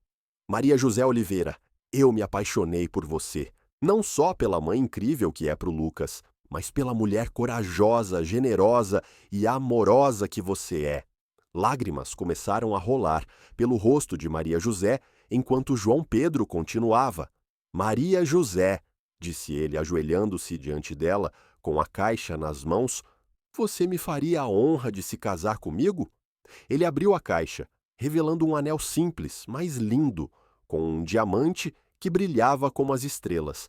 Maria José Oliveira, eu me apaixonei por você. Não só pela mãe incrível que é pro Lucas, mas pela mulher corajosa, generosa e amorosa que você é. Lágrimas começaram a rolar pelo rosto de Maria José enquanto João Pedro continuava. Maria José, disse ele, ajoelhando-se diante dela, com a caixa nas mãos, você me faria a honra de se casar comigo? Ele abriu a caixa, revelando um anel simples, mas lindo, com um diamante que brilhava como as estrelas.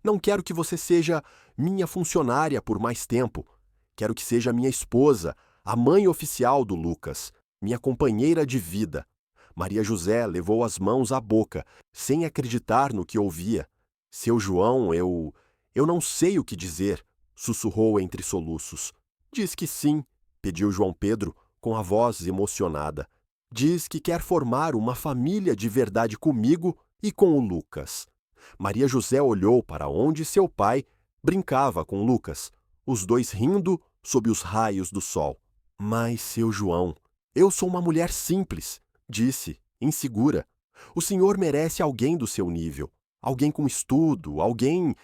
Não quero que você seja minha funcionária por mais tempo. Quero que seja minha esposa, a mãe oficial do Lucas, minha companheira de vida. Maria José levou as mãos à boca, sem acreditar no que ouvia. Seu João, eu não sei o que dizer, sussurrou entre soluços. Diz que sim, pediu João Pedro, com a voz emocionada. Diz que quer formar uma família de verdade comigo e com o Lucas. Maria José olhou para onde seu pai brincava com Lucas, os dois rindo sob os raios do sol. Mas, seu João, eu sou uma mulher simples, disse, insegura. O senhor merece alguém do seu nível, alguém com estudo, alguém...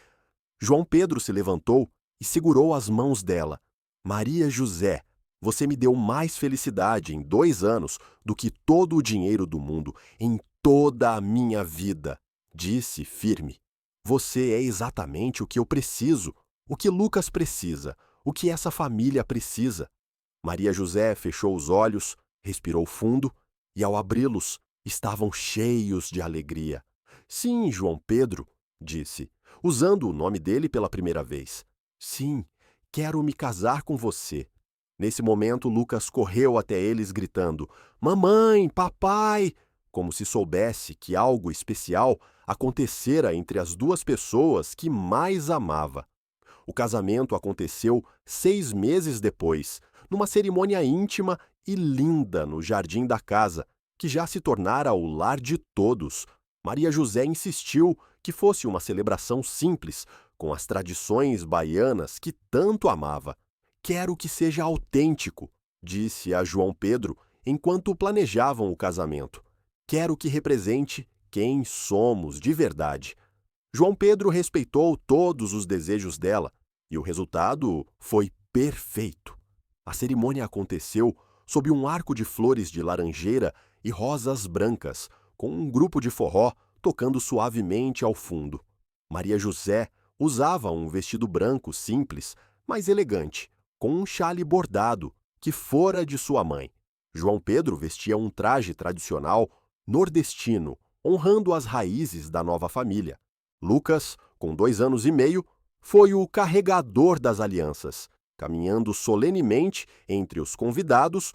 João Pedro se levantou e segurou as mãos dela. Maria José, você me deu mais felicidade em 2 anos do que todo o dinheiro do mundo, em toda a minha vida, disse firme. Você é exatamente o que eu preciso, o que Lucas precisa, o que essa família precisa. Maria José fechou os olhos, respirou fundo e, ao abri-los, estavam cheios de alegria. Sim, João Pedro, disse, usando o nome dele pela primeira vez. Sim, quero me casar com você. Nesse momento, Lucas correu até eles gritando, mamãe, papai, como se soubesse que algo especial acontecera entre as duas pessoas que mais amava. O casamento aconteceu 6 meses depois, numa cerimônia íntima e linda no jardim da casa, que já se tornara o lar de todos. Maria José insistiu que fosse uma celebração simples, com as tradições baianas que tanto amava. Quero que seja autêntico, disse a João Pedro, enquanto planejavam o casamento. Quero que represente quem somos de verdade. João Pedro respeitou todos os desejos dela, e o resultado foi perfeito. A cerimônia aconteceu sob um arco de flores de laranjeira e rosas brancas, com um grupo de forró tocando suavemente ao fundo. Maria José usava um vestido branco simples, mas elegante, com um chale bordado, que fora de sua mãe. João Pedro vestia um traje tradicional nordestino, honrando as raízes da nova família. Lucas, com 2 anos e meio, foi o carregador das alianças, caminhando solenemente entre os convidados,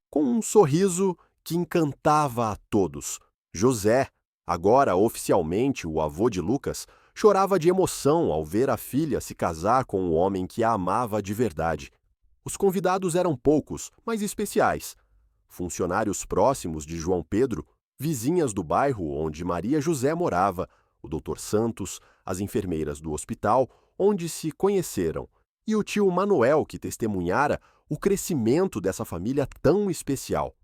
com um sorriso que encantava a todos. José, agora oficialmente o avô de Lucas, chorava de emoção ao ver a filha se casar com o homem que a amava de verdade. Os convidados eram poucos, mas especiais. Funcionários próximos de João Pedro, vizinhas do bairro onde Maria José morava, o Dr. Santos, as enfermeiras do hospital, onde se conheceram, e o tio Manuel, que testemunhara o crescimento dessa família tão especial.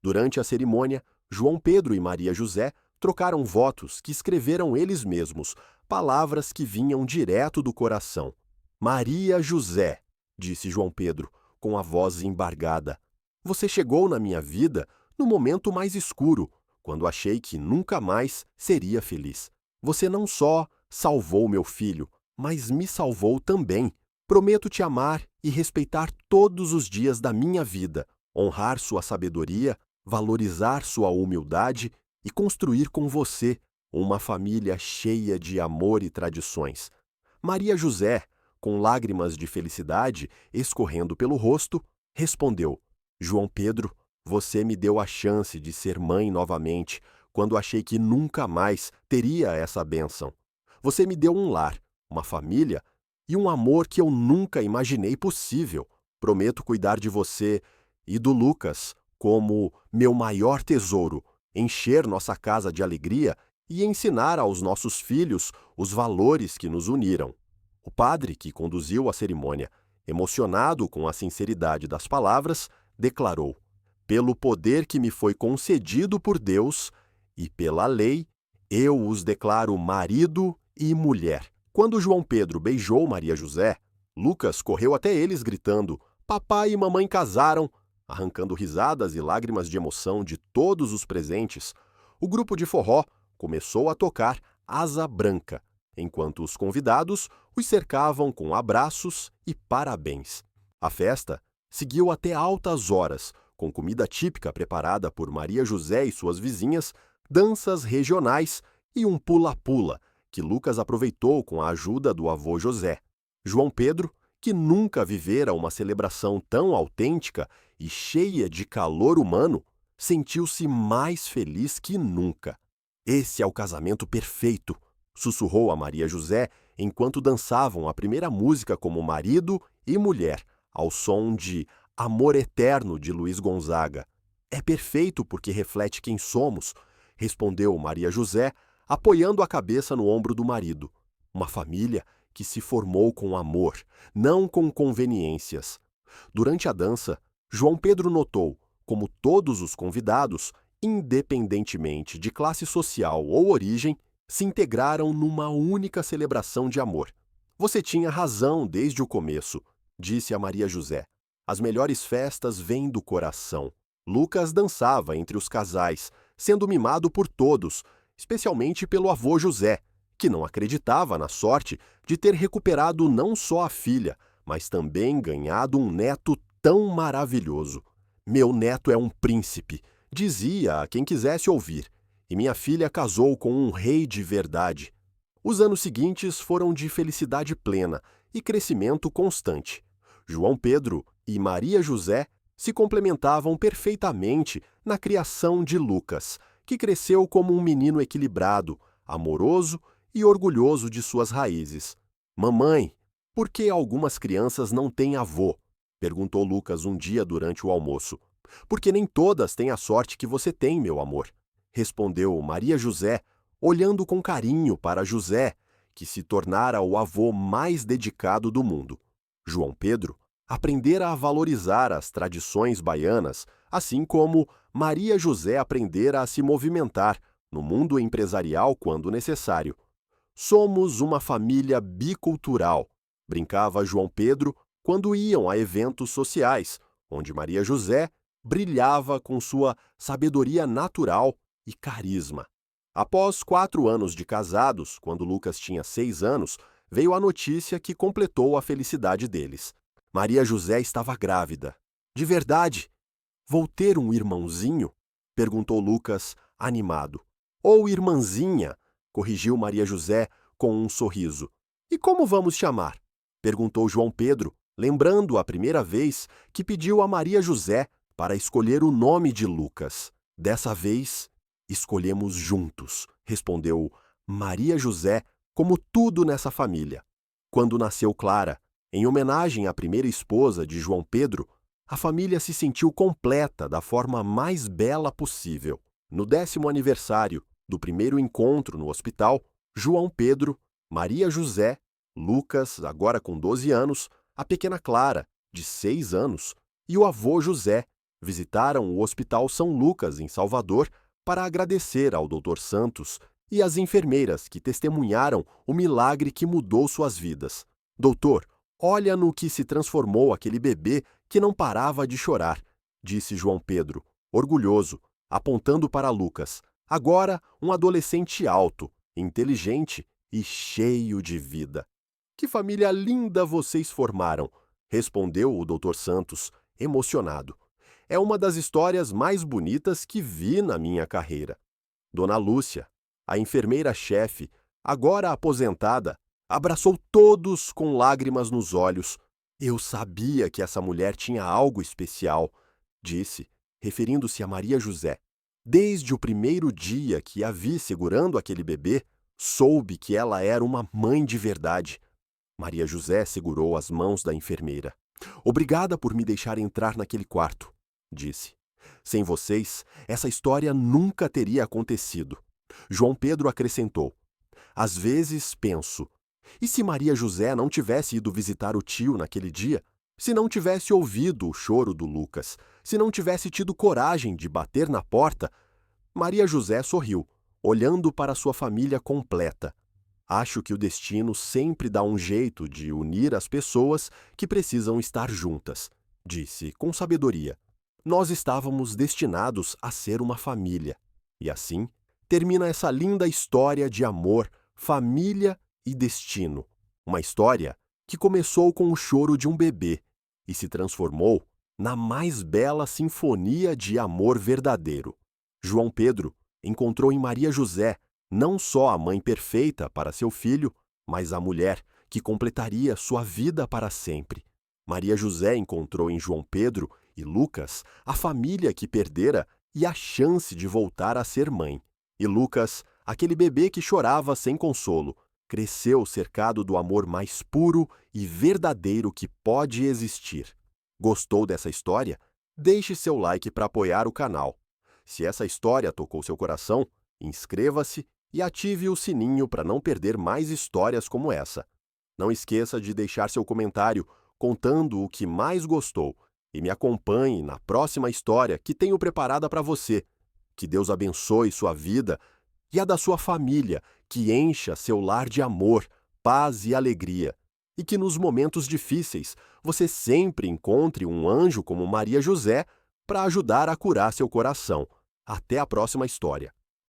Durante a cerimônia, João Pedro e Maria José trocaram votos que escreveram eles mesmos, palavras que vinham direto do coração. Maria José, disse João Pedro, com a voz embargada, você chegou na minha vida no momento mais escuro, quando achei que nunca mais seria feliz. Você não só salvou meu filho, mas me salvou também. Prometo te amar e respeitar todos os dias da minha vida, honrar sua sabedoria, valorizar sua humildade e construir com você uma família cheia de amor e tradições. Maria José, com lágrimas de felicidade escorrendo pelo rosto, respondeu, João Pedro, você me deu a chance de ser mãe novamente, quando achei que nunca mais teria essa bênção. Você me deu um lar, uma família, e um amor que eu nunca imaginei possível. Prometo cuidar de você e do Lucas como meu maior tesouro, encher nossa casa de alegria e ensinar aos nossos filhos os valores que nos uniram. O padre, que conduziu a cerimônia, emocionado com a sinceridade das palavras, declarou: "Pelo poder que me foi concedido por Deus e pela lei, eu os declaro marido e mulher." Quando João Pedro beijou Maria José, Lucas correu até eles gritando: "Papai e mamãe casaram!" Arrancando risadas e lágrimas de emoção de todos os presentes, o grupo de forró começou a tocar Asa Branca, enquanto os convidados os cercavam com abraços e parabéns. A festa seguiu até altas horas, com comida típica preparada por Maria José e suas vizinhas, danças regionais e um pula-pula, que Lucas aproveitou com a ajuda do avô José. João Pedro, que nunca vivera uma celebração tão autêntica e cheia de calor humano, sentiu-se mais feliz que nunca. "Esse é o casamento perfeito", sussurrou a Maria José enquanto dançavam a primeira música como marido e mulher, ao som de Amor Eterno de Luiz Gonzaga. "É perfeito porque reflete quem somos", respondeu Maria José, apoiando a cabeça no ombro do marido. "Uma família que se formou com amor, não com conveniências." Durante a dança, João Pedro notou como todos os convidados, independentemente de classe social ou origem, se integraram numa única celebração de amor. "Você tinha razão desde o começo", disse a Maria José. "As melhores festas vêm do coração." Lucas dançava entre os casais, sendo mimado por todos, especialmente pelo avô José, que não acreditava na sorte de ter recuperado não só a filha, mas também ganhado um neto tão maravilhoso. "Meu neto é um príncipe", dizia a quem quisesse ouvir, "e minha filha casou com um rei de verdade." Os anos seguintes foram de felicidade plena e crescimento constante. João Pedro e Maria José se complementavam perfeitamente na criação de Lucas, que cresceu como um menino equilibrado, amoroso e orgulhoso de suas raízes. "Mamãe, por que algumas crianças não têm avô?" perguntou Lucas um dia durante o almoço. "Porque nem todas têm a sorte que você tem, meu amor", respondeu Maria José, olhando com carinho para José, que se tornara o avô mais dedicado do mundo. João Pedro aprendera a valorizar as tradições baianas, assim como Maria José aprendera a se movimentar no mundo empresarial quando necessário. "Somos uma família bicultural", brincava João Pedro quando iam a eventos sociais, onde Maria José brilhava com sua sabedoria natural e carisma. Após 4 anos de casados, quando Lucas tinha 6 anos, veio a notícia que completou a felicidade deles. Maria José estava grávida. "De verdade? Vou ter um irmãozinho?" perguntou Lucas, animado. "Ou irmãzinha", corrigiu Maria José com um sorriso. "E como vamos chamar?" perguntou João Pedro, lembrando a primeira vez que pediu a Maria José para escolher o nome de Lucas. "Dessa vez, escolhemos juntos", respondeu Maria José, como tudo nessa família. Quando nasceu Clara, em homenagem à primeira esposa de João Pedro, a família se sentiu completa da forma mais bela possível. No 10º aniversário do primeiro encontro no hospital, João Pedro, Maria José, Lucas, agora com 12 anos, a pequena Clara, de 6 anos, e o avô José visitaram o Hospital São Lucas, em Salvador, para agradecer ao Dr. Santos e às enfermeiras que testemunharam o milagre que mudou suas vidas. "Doutor, olha no que se transformou aquele bebê que não parava de chorar", disse João Pedro, orgulhoso, apontando para Lucas, agora um adolescente alto, inteligente e cheio de vida. "Que família linda vocês formaram", respondeu o Dr. Santos, emocionado. "É uma das histórias mais bonitas que vi na minha carreira." Dona Lúcia, a enfermeira-chefe, agora aposentada, abraçou todos com lágrimas nos olhos. "Eu sabia que essa mulher tinha algo especial", disse, referindo-se a Maria José. "Desde o primeiro dia que a vi segurando aquele bebê, soube que ela era uma mãe de verdade." Maria José segurou as mãos da enfermeira. Obrigada por me deixar entrar naquele quarto, disse. Sem vocês, essa história nunca teria acontecido. João Pedro acrescentou. Às vezes penso, e se Maria José não tivesse ido visitar o tio naquele dia? Se não tivesse ouvido o choro do Lucas? Se não tivesse tido coragem de bater na porta? Maria José sorriu, olhando para sua família completa. Acho que o destino sempre dá um jeito de unir as pessoas que precisam estar juntas, disse com sabedoria. Nós estávamos destinados a ser uma família. E assim, termina essa linda história de amor, família e destino. Uma história que começou com o choro de um bebê e se transformou na mais bela sinfonia de amor verdadeiro. João Pedro encontrou em Maria José não só a mãe perfeita para seu filho, mas a mulher que completaria sua vida para sempre. Maria José encontrou em João Pedro e Lucas a família que perdera e a chance de voltar a ser mãe. E Lucas, aquele bebê que chorava sem consolo, cresceu cercado do amor mais puro e verdadeiro que pode existir. Gostou dessa história? Deixe seu like para apoiar o canal. Se essa história tocou seu coração, inscreva-se e ative o sininho para não perder mais histórias como essa. Não esqueça de deixar seu comentário contando o que mais gostou e me acompanhe na próxima história que tenho preparada para você. Que Deus abençoe sua vida e a da sua família, que encha seu lar de amor, paz e alegria. E que nos momentos difíceis você sempre encontre um anjo como Maria José para ajudar a curar seu coração. Até a próxima história.